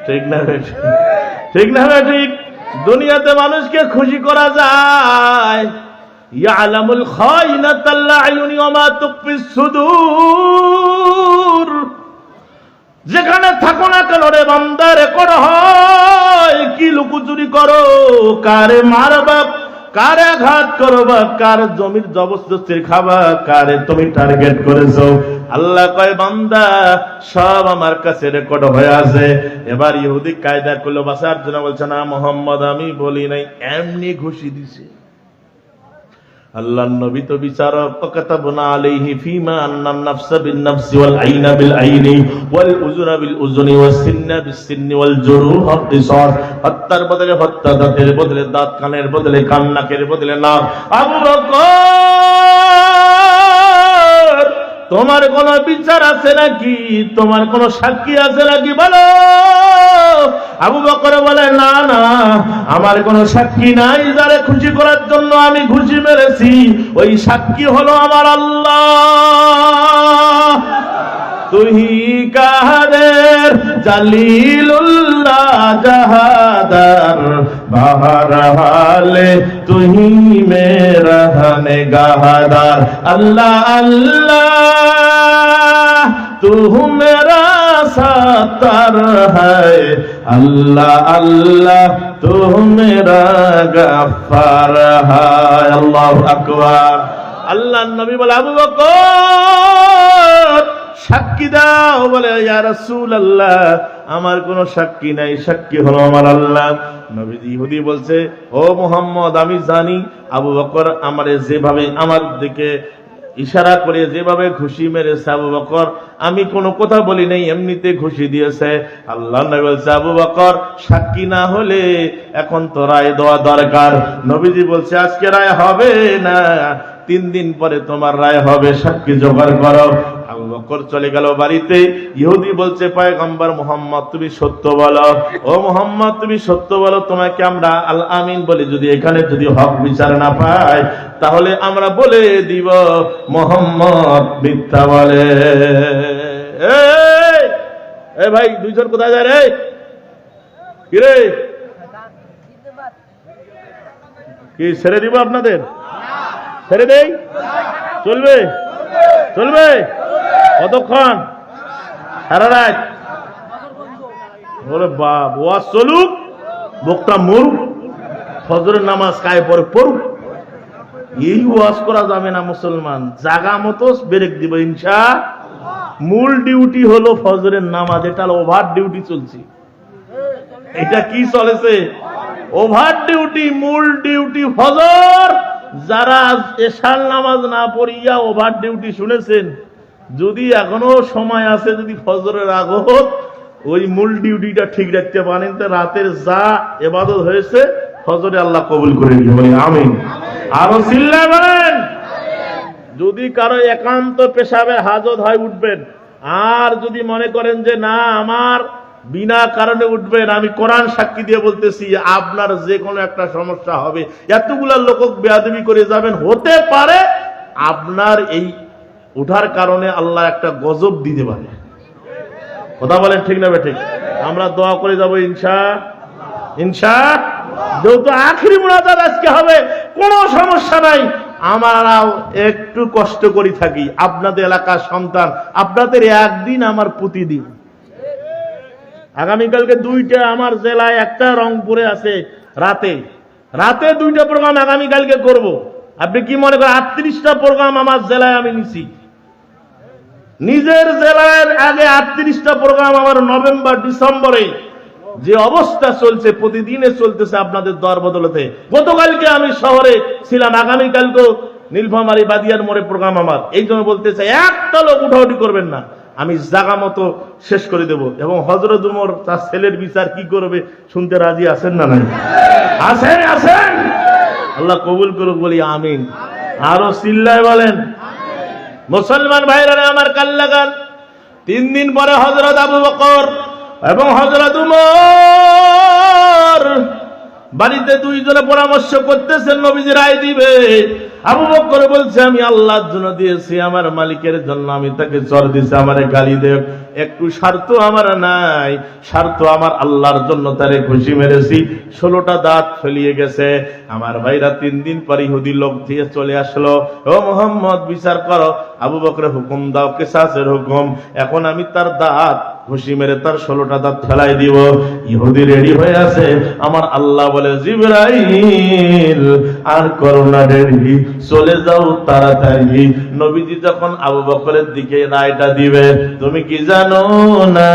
ঠিক না? ঠিক না? ঠিক। দুনিয়াতে মানুষকে খুশি করা যায়। ইয়ালামুল খাইনাতাল আয়ুনি ওয়া মা তুখফিস সুদূর। যেখানে থাকো না কেন রে বান্দা, রেকর্ড হয় কি লুকোচুরি করো, কারে মারবা, কারে আঘাত করবা, কার জমির জবরদস্তি খাবা, কারে তুমি টার্গেট করেছো। আল্লাহ কয় বান্দা সব আমার কাছে রেকর্ড হয়ে আছে। এবার ইহুদি কায়দা করলো বাঁচার জন্য, বলছে না মোহাম্মদ আমি বলি নাই, এমনি ঘুষি দিছে। আল্লাহর নবী তো বিচারক, কাতাবনা আলাইহি ফীমা আন্নান নাফসা বিন নাফসি ওয়াল আইনা বিল আইনি ওয়াল উযুনা বিল উযুনি ওয়াস সিন্না বিস সিন্নি ওয়াল জুরুহ কিসাস। হত্যার বদলে হত্যা, দাঁতের বদলে দাঁত, কানের বদলে কান, নাকের বদলে নাক। আবু বকর তোমার কোন বিচার আছে নাকি? তোমার কোন সাক্ষী আছে নাকি? বলো। আবু বকর বলে না না, আমার কোন সাক্ষী নাই। যারে খুশি করার জন্য আমি ঘুষি মেরেছি ওই সাক্ষী হলো আমার আল্লাহ। তুহি কাদের জালিলুল্লাহ জাহাদার বাহার হালে তুহি মেরা নেগাহদার। আল্লাহ আল্লাহ তু মেরা সাতার হ্যায়, আল্লাহ আল্লাহ তু মেরা গফফার হ্যায়। আল্লাহু আকবার। আল্লাহর নবী বলে আবু বকর সাক্ষী দাও। বলে ইয়া রাসূলুল্লাহ আমার কোন সাক্ষী নাই, সাক্ষী হলো আমার আল্লাহ। নবীজি ইহুদি বলছে ও মুহাম্মদ আমি জানি আবু বকর আমারে যেভাবে আমার দিকে ইশারা করে যেভাবে ঘুষি মেরেছে আবু বকর, আমি কোনো কথা বলি নাই, এমনিতে ঘুষি দিয়েছে। আল্লাহ নবী বলছে আবু বকর সাক্ষী না হলে এখন তো রায় দেওয়া দরকার। নবীজি বলছে আজকে রায় হবে না, 3 দিন পরে তোমার রায় হবে, সাক্ষী জোগাড় করো। আবু বকর চলে গেল বাড়িতে। ইহুদি বলছে পয়গম্বর মুহাম্মদ তুমি সত্য বলো, ও মুহাম্মদ তুমি সত্য বলো, তোমাকে আমরা আল আমিন বলি। যদি এখানে যদি হক বিচার না পাই তাহলে আমরা বলে দিব মুহাম্মদ মিথ্যা বলে। এই ভাই দুইজন কোথায় যায় রে? কি রে, কি ছেড়ে দিব আপনাদের? ছেড়ে দেই? চলবে? চলবে কতক্ষণ? সারা রাত? বলে বাপ ওয়াজ চলুক, বক্তা মরুক, ফজরের নামাজ কায়ে পরে পড়ুক। এই ওয়াজ করা যাবে না মুসলমান, জাগা মতো ব্রেক দিব ইনশাআল্লাহ। মূল ডিউটি হলো ফজরের নামাজ, এটা ওভার ডিউটি চলছে। এটা কি চলেছে? Over duty. মূল ডিউটি ফজর। যারা এশার নামাজ না পড়িয়া ওভার ডিউটি শুনেছেন, যদি এখনো সময় আছে, যদি ফজরের আগত ওই মূল ডিউটিটা ঠিক রাখতে পারেন, তো রাতের যা ইবাদত হয়েছে ফজরে আল্লাহ কবুল করে নিবে। বলি আমিন। আরো চিল্লায় বলেন। যদি কারো একান্ত পেশাবে হাজত হয় উঠবেন, আর যদি মনে করেন যে না আমার বিনা কারণে উঠবেন, আমি কোরআন সাক্ষী দিয়ে বলতেছি আপনার যে কোনো একটা সমস্যা হবে। এতগুলা লোক বেয়াদবি করে যাবেন, হতে পারে আপনার এই উঠার কারণে আল্লাহ একটা গজব দিতে পারে। কথা বলেন ঠিক না ঠিক? আমরা দোয়া করে যাবো ইনশাআল্লাহ। যেহেতু আখিরি মুনাজাত আজকে হবে, কোনো সমস্যা নাই। আমরাও একটু কষ্ট করে থাকি, আপনাদের এলাকার সন্তান, আপনাদের একদিন আমার প্রতিদিন। আগামীকালকে 2টা আমার জেলায়, একটা রংপুরে আছে। রাতে 2টা প্রোগ্রাম আগামীকালকে করব। আপনি কি মনে করেন 38টা প্রোগ্রাম আমার জেলায় আমি নিছি? নিজের জেলার আগে 38টা প্রোগ্রাম আমার নভেম্বর ডিসেম্বরে যে অবস্থা চলছে, প্রতিদিনে চলতেছে আপনাদের দর বদলতে। গতকালকে আমি শহরে ছিলাম, আগামীকালকেও নীলফামারী বাদিয়ার মোড়ে প্রোগ্রাম আমার। এই জন্য বলতেছে একটা লোক উঠাউঠি করবেন না, আমি জাগা মতো শেষ করে দেব। এবং হযরত উমর তার ছেলের বিচার কি করবে শুনতে রাজি আছেন না? নাই আছেন? আছেন। আল্লাহ কবুল করুক, বলি আমিন। আরো চিল্লায় বলেন। মুসলমান ভাইরা আমার কাল লাগান। 3 দিন পরে হযরত আবু বকর এবং হযরত উমর বাড়িতে 2 জনে পরামর্শ করতেছেন নবীজি রায় দিবে। আবু বকর বলছে আমি আল্লাহর জন্য দিয়েছি, আমার মালিকের জন্য আমি তাকে চর দিয়েছি, আমারে গালি দেব, একটু স্বার্থ আমার নাই, স্বার্থ আমার আল্লাহর জন্য তারে খুশি মেরেছি। 16টা দাঁত ফেলিয়ে গেছে। আমার ভাইরা 3 দিন পর ইহুদি লোক দিয়ে চলে আসলো, ও মুহাম্মদ বিচার করো। আবু বকর হুকুম দাও, কিসাসের হুকুম। এখন আমি তার দাঁত ঘুষি মেরে তার 16টা দাঁত ফেলাই দিব। ইহুদি রেডি হয়ে আছে। আমার আল্লাহ বলে, জিবরাইল আর করোনা রেডি, চলে যাও তাড়াতাড়ি। নবীজি যখন আবু বকরের দিকে রায়টা দিবে, তুমি কি জানো না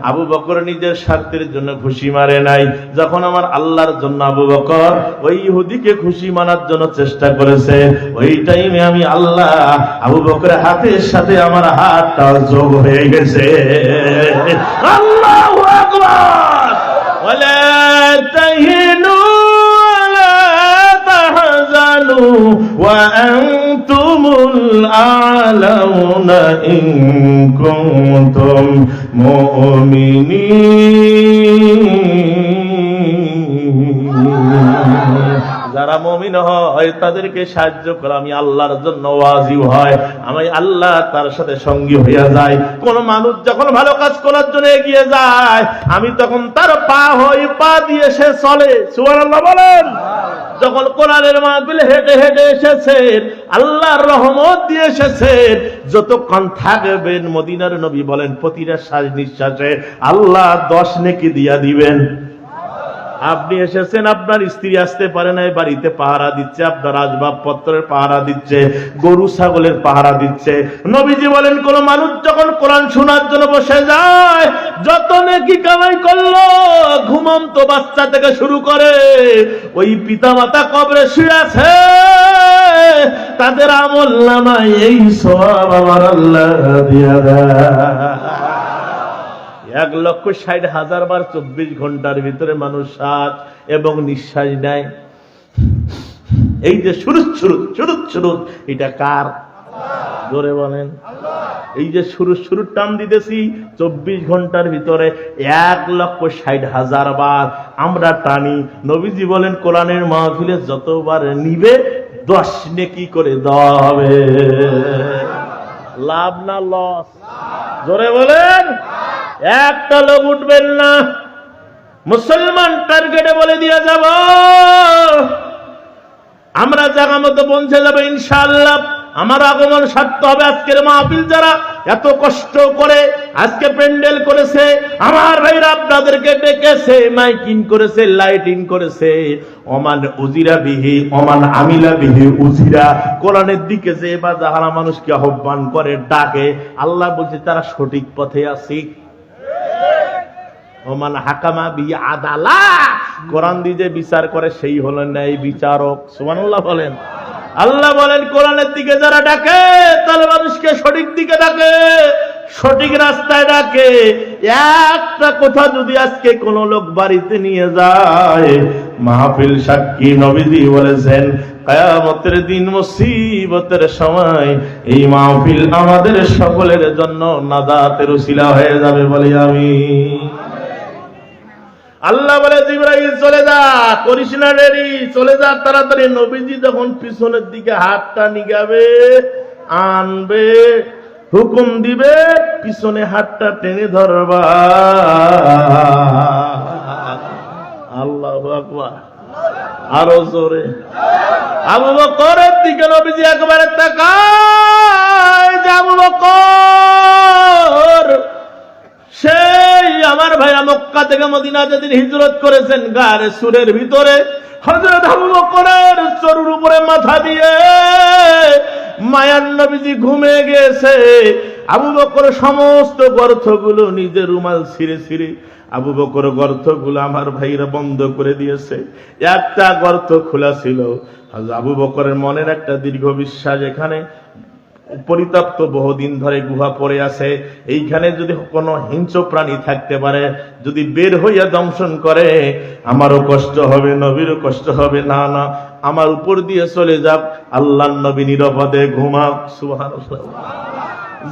আবু বকর নিজের স্বার্থের জন্য খুশি মারে নাই। যখন আমার আল্লাহর জন্য আবু বকর ওই ইহুদিকে খুশি মানার জন্য চেষ্টা করেছে, ওই টাইমে আমি আল্লাহ আবু বকরের হাতের সাথে আমার হাতটা যোগ হয়ে গেছে। আল্লাহু আকবার। ওয়ালা তাহিনু ওয়ালা তাহজানু ওয়া আনতুমুল আ'লাউনা ইন কুনতুম মুমিনিন। যারা মুমিন হয় তাদেরকে সাহায্য করা আমি আল্লাহর জন্য ওয়াজিব হয়। আমি আল্লাহ তার সাথে সঙ্গী হইয়া যায়। কোন মানুষ যখন ভালো কাজ করার জন্য এগিয়ে যায়, আমি তখন তার পা হই, পা দিয়ে সে চলে। সুবহানাল্লাহ বলেন। যখন কোরআনের মাহফিল হেঁটে হেঁটে এসেছেন, আল্লাহর রহমত দিয়ে এসেছেন, যতক্ষণ থাকবেন মদিনার নবী বলেন প্রতিটা শ্বাস নিঃশ্বাসে আল্লাহ 10 নেকি দিয়া দিবেন। আপনি এসেছেন, আপনার স্ত্রী আসতে পারে নাই, বাড়িতে পাহারা দিচ্ছে, আপনার আসবাবপত্রের পাহারা দিচ্ছে, গরু ছাগলের পাহারা দিচ্ছে। নবীজি বলেন কোন মানুষ যখন কোরআন শোনার জন্য বসে যায়, যত নেকি কামাই করলো, ঘুমন্ত বাচ্চা থেকে শুরু করে ওই পিতামাতা কবরে শুয়ে আছে, তাদের আমল নামায় এই সওয়াব আমার আল্লাহ দিয়া দেয়। 1,60,000 বার 24 ঘন্টার ভিতরে মানুষ শ্বাস এবং নিঃশ্বাস নেয়। এই যে সুরুত সুরুত সুরুত সুরুত, এটা কার? জোরে বলেন। এই যে সুরুত সুরুত টান দিতেছি 24 ঘন্টার ভিতরে 1,60,000 বার আমরা টানি। নবীজি বলেন কোরআনের মাহফিলে যতবার নিবে 10 নেকি করে দেওয়া হবে। লাভ না লস? জোরে বলেন। একটা লোক উঠবেন না, মুসলমান টার্গেটে বলে দিয়ে যাব, আমরা জায়গা মতো পৌঁছে যাবো ইনশাআল্লাহ। আমার আগমন সারতে হবে। আজকের মাহফিল যারা এত কষ্ট করে আজকে প্যান্ডেল করেছে, আমার ভাইরা আপনাদেরকে ডেকেছে, মাইকিং করেছে, লাইটিং করেছে, ওমান উজিরা বিহি ওমান আমিলা বিহি উজিরা, কোরআনের দিকে যে বা যারা মানুষকে আহ্বান করে ডাকে, আল্লাহ বলছে তারা সঠিক পথে আছে। ওমান হাকামা বি আদালা, কোরআন দিয়ে বিচার করে সেই হলো ন্যায় বিচারক। সুবহানাল্লাহ বলেন। আল্লাহ বলেন কোরআনের দিকে যারা ডাকে তাহলে মানুষকে সঠিক দিকে ডাকে, সঠিক রাস্তায় ডাকে। একটা কথা যদি আজকে কোন লোক বাড়িতে নিয়ে যায়, মাহফিল সাক্ষী নবীজি বলেছেন কিয়ামতের দিন মুসিবতের সময় এই মাহফিল আমাদের সকলের জন্য নাজাতের উসিলা হয়ে যাবে বলি আমি। আল্লাহ বলে জিবরাইল চলে যা, করিস না দেরি, চলে যা তাড়াতাড়ি। নবীজি যখন পিছনের দিকে হাতটা নিগাবে, আনবে, হুকুম দিবে, পিছনে হাতটা টেনে ধরবা। আল্লাহু আকবার। আরো জোরে। আবু বকরের দিকে নবীজি একবারে তাকায়, যে আবু বকর সেই আমার ভাইয়া মক্কা থেকে মদিনা যেদিন হিজরত করেছেন, গারে সুরের ভিতরে হযরত আবু বকরের চরুর উপরে মাথা দিয়ে মায়ার নবীজি ঘুমিয়ে গেছে। আবু বকর সমস্ত গর্তগুলো নিজের রুমাল ছিঁড়ে ছিঁড়ে আবু বকর গর্তগুলো আমার ভাইরা বন্ধ করে দিয়েছে। একটা গর্ত খোলা ছিল। আবু বকরের মনের একটা দীর্ঘ বিশ্বাস, এখানে পরিত্যক্ত বহুদিন ধরে গুহা পড়ে আছে, এইখানে যদি কোনো হিংস্র প্রাণী থাকতে পারে, যদি বের হইয়া দংশন করে আমারও কষ্ট হবে, নবীরও কষ্ট হবে। না না, আমার উপর দিয়ে চলে যাক, আল্লাহর নবী নিরাপদে ঘুমাক। সুবহানাল্লাহ।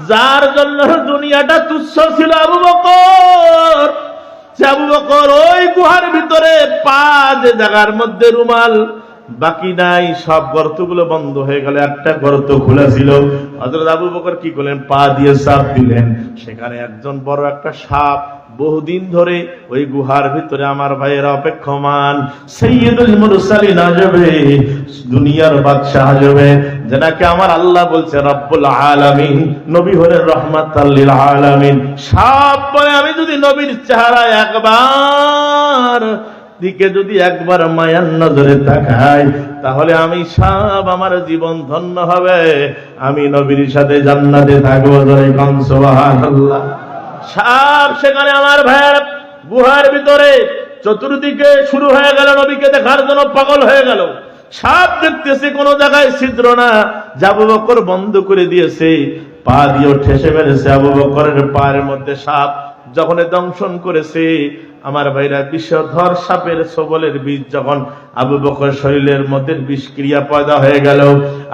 যার জন্য দুনিয়াটা তুচ্ছ ছিল আবু বকর, সে আবু বকর ওই গুহার ভিতরে পা যে জায়গার মধ্যে রুমাল বাকি নাই, সব গর্তগুলো বন্ধ হয়ে গেল, একটা গর্ত খোলা ছিল। হযরত আবু বকর কি করলেন? পা দিয়ে চাপ দিলেন, সেখানে একজন বড় একটা সাপ বহুদিন ধরে ওই গুহার ভিতরে আমার ভাইয়েরা অপেক্ষমান। সাইয়্যিদুল মুরসালিন আসবে, দুনিয়ার বাদশাহ আসবে, যেটাকে আমার আল্লাহ বলছে রব্বুল আলামিন, নবী হলেন রাহমাতাল লিল আলামিন। সাপ বলে আমি যদি নবীর চেহারা একবার দিকে যদি একবার মায়ার নজরে তাকাই, তাহলে আমি সাপ আমার জীবন ধন্য হবে, আমি নবীর সাথে জান্নাতে থাকবো। সুবহানাল্লাহ। সাপ সেখানে আমার ভাইয়ের গুহার ভিতরে চতুর্দিকে শুরু হয়ে গেল, নবীকে দেখার জন্য পাগল হয়ে গেল। সাপ দেখতেছে কোন জায়গায় ছিদ্র না, আবু বকর বন্ধ করে দিয়েছে, পা দিয়ে ঠেসে মেরেছে আবু বকরের পায়ের মধ্যে সাপ। যখন দংশন করেছে আমার ভাইরা, বিষধর সাপের ছোবলের বীজ যখন আবু বকর শরীরের মধ্যে বিষক্রিয়া পয়দা হয়ে গেল,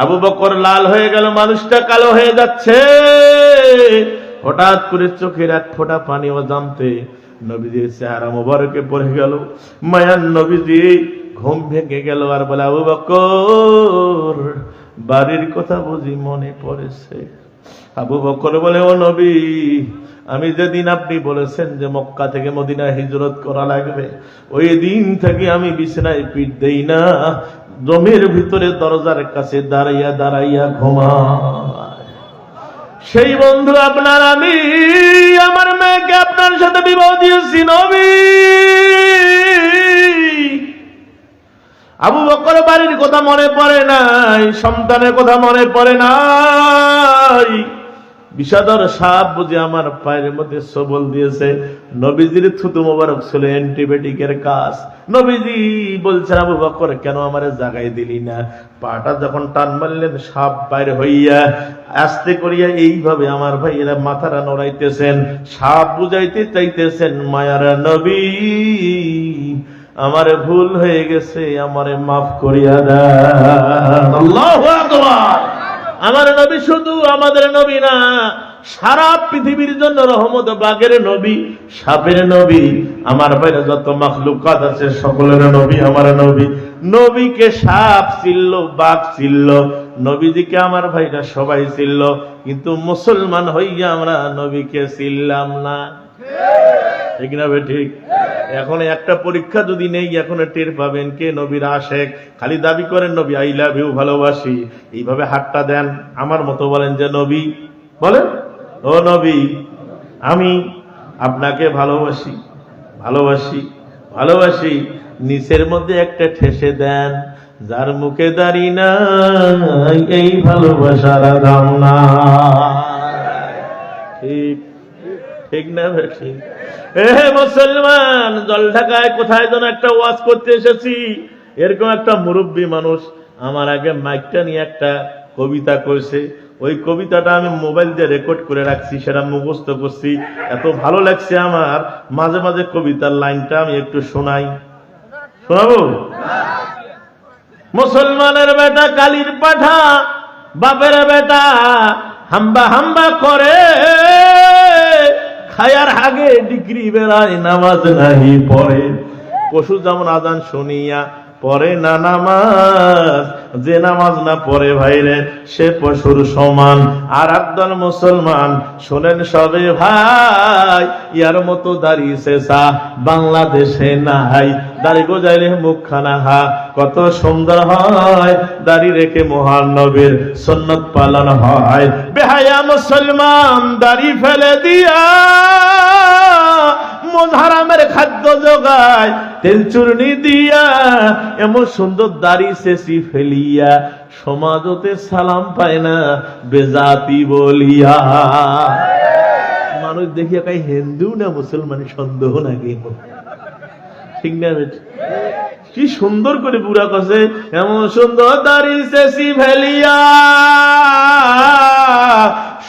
আবু বকর লাল হয়ে গেল, মানুষটা কালো হয়ে যাচ্ছে। হঠাৎ করে চোখের এক ফোঁটা পানি অজান্তে নবীজির চেহারা মোবারকে পড়ে গেল। মায়ার নবীজি ঘুম ভেঙে গেল আর বলে, আবু বকর বাড়ির কথা বুঝি মনে পড়েছে? আবু বকর বলে, ও নবী, আমি যেদিন আপনি বলেছেন যে মক্কা থেকে মদিনায় হিজরত করা লাগবে, ওই দিন থেকে আমি বিছানায় পিঠ দেই না, জমির ভিতরে দরজার কাছে দাঁড়াইয়া দাঁড়াইয়া ঘুমাই। সেই বন্ধু আপনার আমি, আমার মেয়েকে আপনার সাথে বিবাহ দিয়েছি নবী। আবু বকর বাড়ির কথা মনে পড়ে নাই, সন্তানের কথা মনে পড়ে নাই। বিষধর সাপ বুঝে আমার পায়ের মধ্যে সবল দিয়েছে। নবীজির থুতু মোবারক ছিল অ্যান্টিবায়োটিকের কাজ। নবীজি বলছেন, আবু বকর কেন আমারে জাগাই দিলি না? পাটা যখন টান মারলেন সাপ বাইরে হইয়া আস্তে করিয়া এইভাবে আমার ভাইয়েরা মাথাটা নড়াইতেছেন, সাপ বুঝাইতে চাইতেছেন, মায়ার নবী আমারে ভুল হয়ে গেছে, আমারে মাফ করিয়া দেন। আল্লাহু আকবার। আমার নবী শুধু আমাদের নবী না, সারা পৃথিবীর জন্য রহমত, বাগের নবী, সাপের নবী, আমার বাইরে যত মাখলুকাত আছে সকলের নবী আমার নবী। নবীকে সাপ ছিল, বাঘ ছিল, নবীজিকে আমার ভাইরা সবাই ছিল, কিন্তু মুসলমান হইয়া আমরা নবীকে চিনলাম না। ঠিক না বে ঠিক? এখন একটা পরীক্ষা যদি নেই, এখন টের পাবেন কে নবীর আশেক। খালি দাবি করেন নবী, আই লাভ ইউ, ভালোবাসি, এইভাবে হাতটা দেন, আমার মতো বলেন যে নবী, বলেন ও নবী আমি আপনাকে ভালোবাসি, ভালোবাসি, ভালোবাসি, নিচের মধ্যে একটা ঠেসে দেন, যার মুখে দাড়ি নাই এই ভালোবাসার দাম না। ঠিক ঠিক না ঠিক? মুসলমান, জল ঢাকায় কোথায় যেন একটা ওয়াজ করতে এসেছি, এরকম একটা মুরব্বী মানুষ আমার আগে মাইকটা নিয়ে একটা কবিতা কইছে। ওই কবিতাটা আমি মোবাইল দিয়ে রেকর্ড করে রাখছি, সেটা মুখস্থ করছি, এত ভালো লাগছে আমার। মাঝে মাঝে কবিতার লাইনটা আমি একটু শোনাই, শোনাবো? মুসলমানের বেটা কালির পাঠা, বাপের বেটা হাম্বা হাম্বা করে, খায়ার আগে ডিগ্রি বেড়ায়, নামাজ নাহি পড়ে। পশু যেমন আজান শুনিয়া পড়ে না নামাজ, যে নামাজ না পড়ে ভাইরে সে পশুর সমান। আর একদল মুসলমান শোনেন সবে ভাই, ইয়ার মতো দাঁড়িয়েছে চা বাংলাদেশে নাই। দাড়ি গোজাইলে মুখখানা হা কত সুন্দর হয়, দাড়ি রেখে মহান নবীর সুন্নত পালন হয়। বেহায়া মুসলমান দাড়ি ফেলে দিয়া মন হারামের খাদ্য জোগায়, তেল চূর্ণি দিয়া এমন সুন্দর দাড়ি শেষি ফেলিয়া, সমাজতে সালাম পায় না বেজাতি বলিয়া। মানুষ দেখিয়া কাই হিন্দু না মুসলমান সন্দেহ নাকি? ঠিক না? কি সুন্দর করে বুড়া কছে, এমন সুন্দর দাড়ি শেষি ফেলিয়া,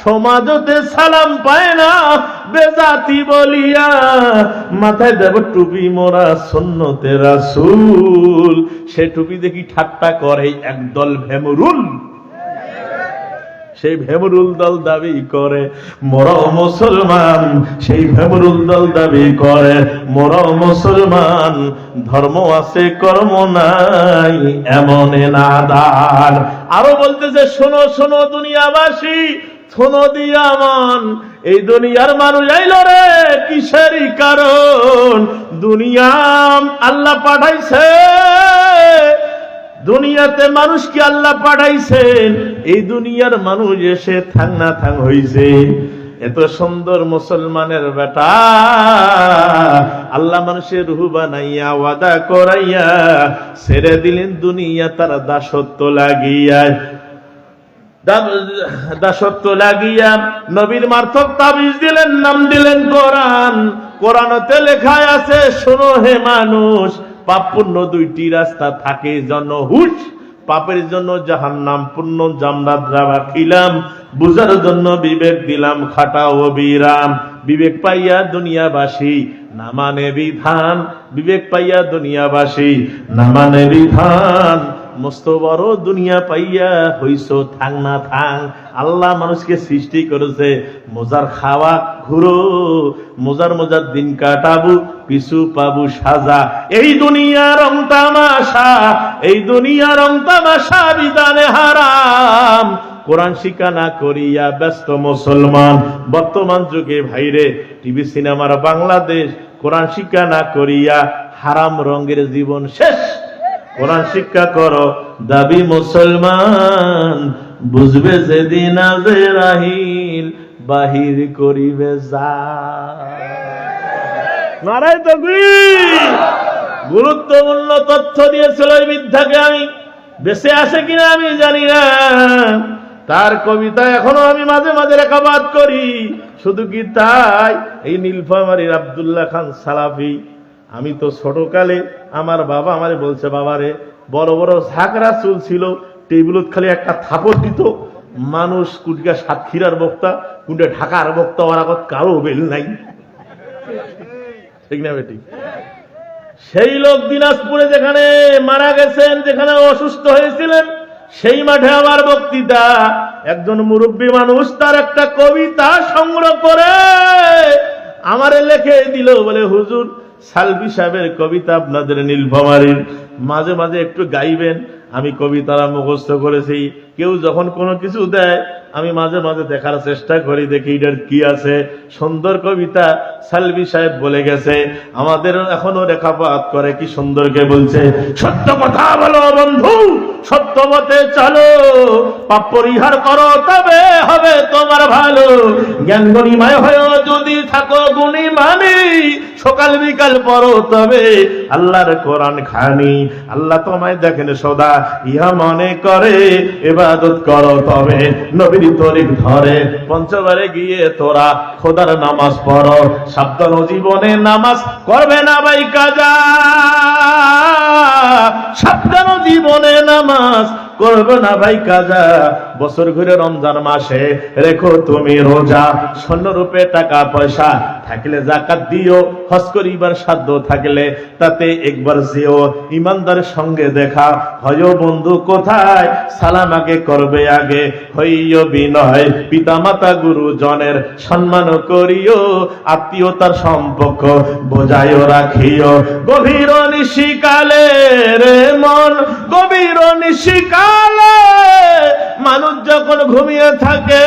সমাজতে সালাম পায় না বেজাতি বলিয়া। মাথায় দেব টুপি মোরা সুন্নতে রাসূল, সে টুপি দেখি ঠাট্টা করে একদল ভেমরুল। সেই ভেমরুল দল দাবি করে মোরা মুসলমান, সেই ভেমরুল দল দাবি করে মোরা মুসলমান। ধর্ম আছে কর্ম নাই এমন নাদান। আরো বলতেছে, শোনো শোনো দুনিয়াবাসী, শোনো দিয়া মন, এই দুনিয়ার মানুষ আইল রে কিসেরই কারণ? দুনিয়া আল্লাহ পাঠাইছে দুনিয়াতে মানুষকে আল্লাহ পাঠাইছেন, এই দুনিয়ার মানুষ এসে থাং না থাং হইছে। এত সুন্দর মুসলমানের বেটা আল্লাহ মানুষের রূহ বানাইয়া ওয়াদা করাইয়া ছেড়ে দিলেন দুনিয়া তার দাসত্ব লাগিয়া। দাসত্ব লাগিয়া নবীর মারফত তাবিজ দিলেন, নাম দিলেন কোরআন। কোরআনতে লেখা আছে, শোনো হে মানুষ, পাপ পুণ্য দুইটি রাস্তা থাকে জনহুশ। পাপের জন্য জাহান্নাম, পুণ্য জান্নাত রাখিলাম, বুঝার জন্য বিবেক দিলাম খাটা ও বিরাম। বিবেক পাইয়া দুনিয়াবাসী না মানে বিধান, বিবেক পাইয়া দুনিয়াবাসী না মানে বিধান। মস্ত বড় দুনিয়া পাইয়া হইছো থাং না থাং। আল্লাহ মানুষকে সৃষ্টি করেছে মজার খাওয়া ঘুরো, মজার মজার দিন কাটাবো, পিছু পাবো সাজা। এই দুনিয়া রং তামাশা, এই দুনিয়া রং তামাশা বিধানে হারাম। কোরআন শিক্ষা না করিয়া ব্যস্ত মুসলমান বর্তমান যুগে ভাইরে টিভি সিনেমার বাংলাদেশ। কোরআন শিক্ষা না করিয়া হারাম রঙের জীবন শেষ। কোরআন শিক্ষা করো দাবি মুসলমান, বুঝবে যেদিন আজরাইল বাহির করিবে যা। নারায়ে তাকবীর। গুরুত্বপূর্ণ তথ্য দিয়েছিল এই বৃদ্ধাকে। আমি বেঁচে আছে কিনা আমি জানি না, তার কবিতা এখনো আমি মাঝে মাঝে রেখাপাত করি। শুধু কি তাই, এই নীলফামারীর আব্দুল্লাহ খান সালাফি, আমি তো ছোটকালে আমার বাবা আমারে বলছে, বাবারে বড় বড় ঝাঁকড়া চুল ছিল, টেবিলত খালি একটা থাপড় দিত। মানুষ কুটিকা সাতক্ষীরার বক্তা, কুটে ঢাকার বক্তা, ওর আগত কারো বেল নাই, ঠিক না বেটি? সেই লোক দিনাজপুরে যেখানে মারা গেছেন, যেখানে অসুস্থ হয়েছিলেন, সেই মাঠে আমার বক্তৃতা। একজন মুরব্বী মানুষ তার একটা কবিতা সংগ্রহ করে আমারে লিখে দিল, বলে হুজুর সালভি সাহেবের কবিতা আপনাদের নীলফামারীর মাঝে মাঝে একটু গাইবেন। আমি কবিতারা মুখস্থ করেছি, কেউ যখন কোনো কিছু দেয় আমি মাঝে মাঝে দেখার চেষ্টা করি, দেখি এটার কি আছে। সুন্দর কবিতা সালভি সাহেব বলে গেছে, আমাদের এখনো রেখাপাত করে, কি সুন্দরকে বলছে, সত্য কথা বলো বন্ধু, সত্য পথে চলো, পাপ পরিহার করো তবে হবে তোমার ভালো। জ্ঞান গরিমায় হয়েও যদি থাকো গুণী মানি, সকাল বিকাল পড়ো তবে আল্লাহর কোরআন খানি। আল্লাহ তোমায় দেখেন সদা, ইহা মনে করে ইবাদত করো তবে নবীর তরিক ধরে। পঞ্চবারে গিয়ে তোরা খোদার নামাজ পড়ো, সাবধান জীবনে নামাজ করবে না ভাই কাজা। সাবধান জীবনে নামাজ করবে না ভাই কাজা। বছর ঘুরে রমজান মাসে রেখো তুমি রোজা, স্বর্ণরূপে টাকা পয়সা থাকলে যাকাত দিও, হজ করিবার সাধ্য থাকলে তাতে একবার যেও। ইমানদারের সঙ্গে দেখা হয় বন্ধু কোথায়, সালাম আগে করবে আগে হইও বিনয়। পিতা মাতা গুরুজনের সম্মান করিও, আত্মীয়তার সম্পর্ক বোঝাইও রাখিও। গভীর নিশিকালে রে মন, গভীর নিশিকালে মানুষ যখন ঘুমিয়ে থাকে,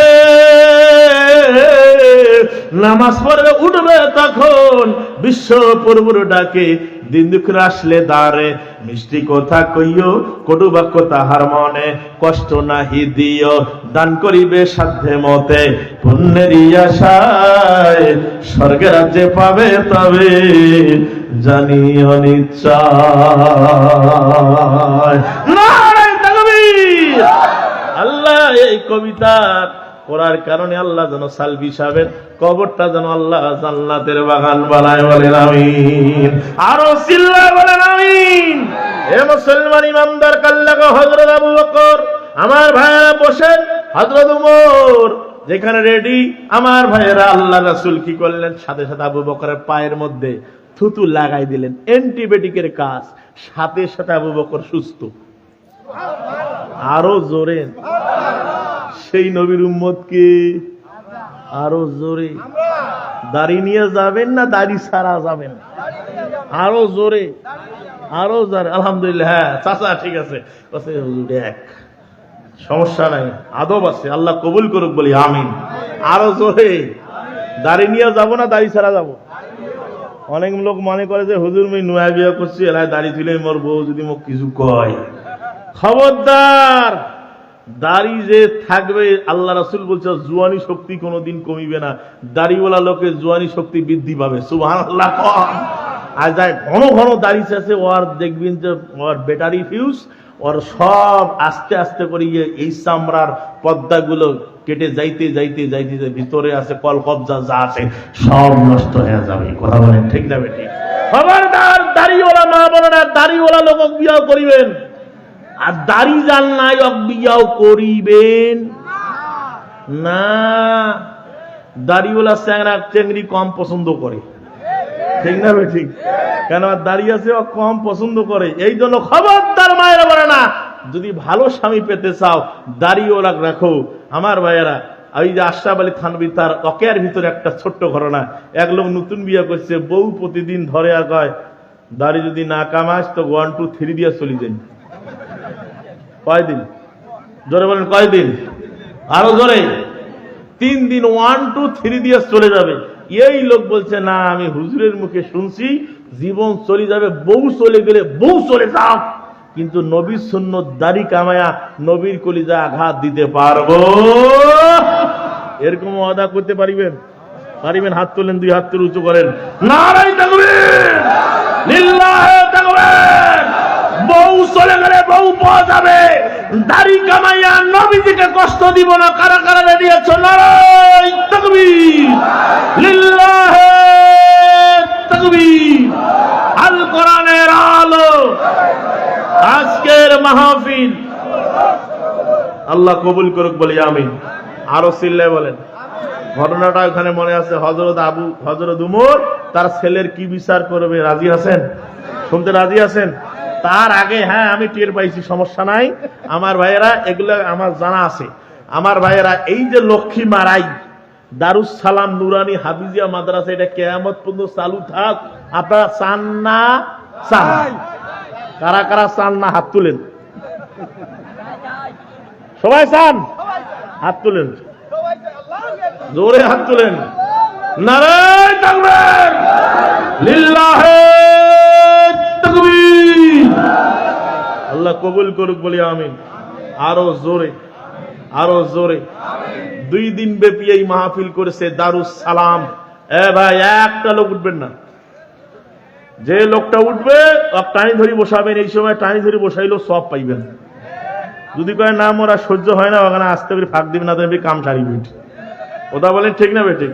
নামাজ পড়বে উঠবে তখন বিশ্ব পূর্বর ডাকে। দিন দুঃখে আসলে দাঁড়ে মিষ্টি কথা কইও, কটু বাক্য তাহার মনে কষ্ট নাহি দিও। দান করিবে সাধ্যে মতে পুণ্যের আশায়, স্বর্গের রাজ্যে পাবে তবে জানিও নিশ্চয়। নারায়ে তাকবীর। আল্লাহ এই কবিতা পড়ার কারণে আল্লাহ যেন সালভি সাহেবের কবরটা যেন আল্লাহ জান্নাতের বাগান বানায়, বলেন আমিন। আরো চিল্লায় বলেন আমিন। হে মুসলমান ইমানদার কাল্লাগো, হযরত আবু বকর আমার ভাইরা বসেন, হযরত ওমর যেখানে রেডি। আমার ভাইয়েরা আল্লাহ রাসূল কি করলেন, সাথে সাথে আবু বকরের পায়ের মধ্যে থুতু লাগাই দিলেন, অ্যান্টিবায়োটিকের কাজ। সাথে সাথে আবু বকর সুস্থ। আরো জোরে সেই নবীর উম্মত কে, আরো জোরে। দাড়ি নিয়ে যাবেন না দাড়ি ছাড়া যাবেন? আরো জোরে, আরো জোরে। আলহামদুলিল্লাহ। হ্যাঁ চাচা ঠিক আছে, দেখ সমস্যা নাই, আদব আছে, আল্লাহ কবুল করুক বলি আমিন। আরো জোরে। দাড়ি নিয়ে যাবো না দাড়ি ছাড়া যাবো? অনেক লোক মনে করে যে হুজুর আমি নয়া বিয়া করছি, এলাকায় দাড়ি ছিল মোর বউ যদি মোক কিছু কয়, খবরদার, দাড়ি যে থাকবে, আল্লাহ রাসূল বলছে জুয়ানি শক্তি কোনোদিন কমিবে না, দাড়িওয়ালা লোকের জুয়ানি শক্তি বৃদ্ধি পাবে। সুবহানাল্লাহ। আর যায় ঘন ঘন দাড়ি আছে, ওর দেখবেন যে ওর ব্যাটারি ফিউজ, ওর সব আস্তে আস্তে করে এই চামড়ার পর্দাগুলো কেটে যাইতে যাইতে যাইতে ভিতরে আছে কল কবজা যা আছে সব নষ্ট হয়ে যাবে। কথা বলেন ঠিক না বেঠিক? খবরদার, দাড়িওয়ালা মা বোনেরা, দাড়িওয়ালা লোক বিয়াও করিবেন, আর দাড়ি জাল নাই বিয়াও করিবেন না। দাড়িওয়ালা চ্যাংড়া চেংড়ি কম পছন্দ করে, ঠিক না বেঠিক? কেন দাড়ি আছে ও কম পছন্দ করে। এই জন্য খবরদার মায়েরা বলে না, যদি ভালো স্বামী পেতে চাও দাড়িওয়ালা রাখো। আমার ভাইয়েরা, ওই যে আশরাফ আলী থানভী তার অকেয়ার ভিতরে একটা ছোট্ট ঘটনা। এক লোক নতুন বিয়ে করছে, বউ প্রতিদিন ধরে আর কয় দাড়ি যদি না কামাস তো 1 2 3 দিয়ে চলে যাই। কয়দিন? জোরে বলেন কয়দিন? আরো জোরে। 3 দিন 1 2 3 দিয়ে চলে যাবে। এই লোক বলছে না, আমি হুজুরের মুখে শুনছি জীবন চলে যাবে, বউ চলে গেলে বউ চলে যাও, কিন্তু নবীর সুন্নত দাড়ি কামায়া নবীর কলিজা আঘাত দিতে পারবো। এরকম ওয়াদা করতে পারিবেন? পারিবেন? হাত তোলেন, 2 হাত তুলে উঁচু করেন, নারায়ে তাকবীর, লিল্লাহে তাকবীর। বউ চলে গেলে বউ পাওয়া যাবে, দাড়ি কামাইয়া নবীজিকে কষ্ট দিব না। কারা কারা রেডি আছো? নারায়ে তাকবীর, লিল্লাহে তাকবীর। আল কোরআনের আলো, আজকের মাহফিল আল্লাহ কবুল করুক, বলি আমিন। আরো চিল্লায় বলেন। ঘটনাটা ওখানে মনে আছে, হযরত উমর তার ছেলের কি বিচার করবে, রাজি আছেন? শুনতে রাজি আছেন? তার আগে, হ্যাঁ আমি টের পাইছি, সমস্যা নাই আমার ভাইয়েরা, এগুলো আমার জানা আছে। আমার ভাইয়েরা, এই যে লক্ষ্মী মারাই দারুস সালাম নুরানি হাফিজিয়া মাদ্রাসা, এটা কিয়ামত পর্যন্ত চালু থাক। আপনারা চান না? চান? কারা কারা চান না হাত তুলেন। সবাই চান? হাত তুলেন, জোরে হাত তুলেন। নারায়ে তাকবীর, লিল্লাহে তাকবীর। আল্লাহ কবুল করুক, বলি আমিন। আরো জোরে, আরো জোরে। 2 দিন ব্যাপী এই মাহফিল করেছে দারুস সালাম। এ ভাই, একটা লোক উঠবেন না। যে লোকটা উঠবে টানি ধরি বসাবেন, এই সময় টানি ধরি বসাইলেও সব পাইবেন। যদি কয় না মোরা সহ্য হয় না, ওখানে আসতে করে ফাঁক দিবেন না, কাম সারিবেন। কথা বলেন ঠিক না বেঠিক?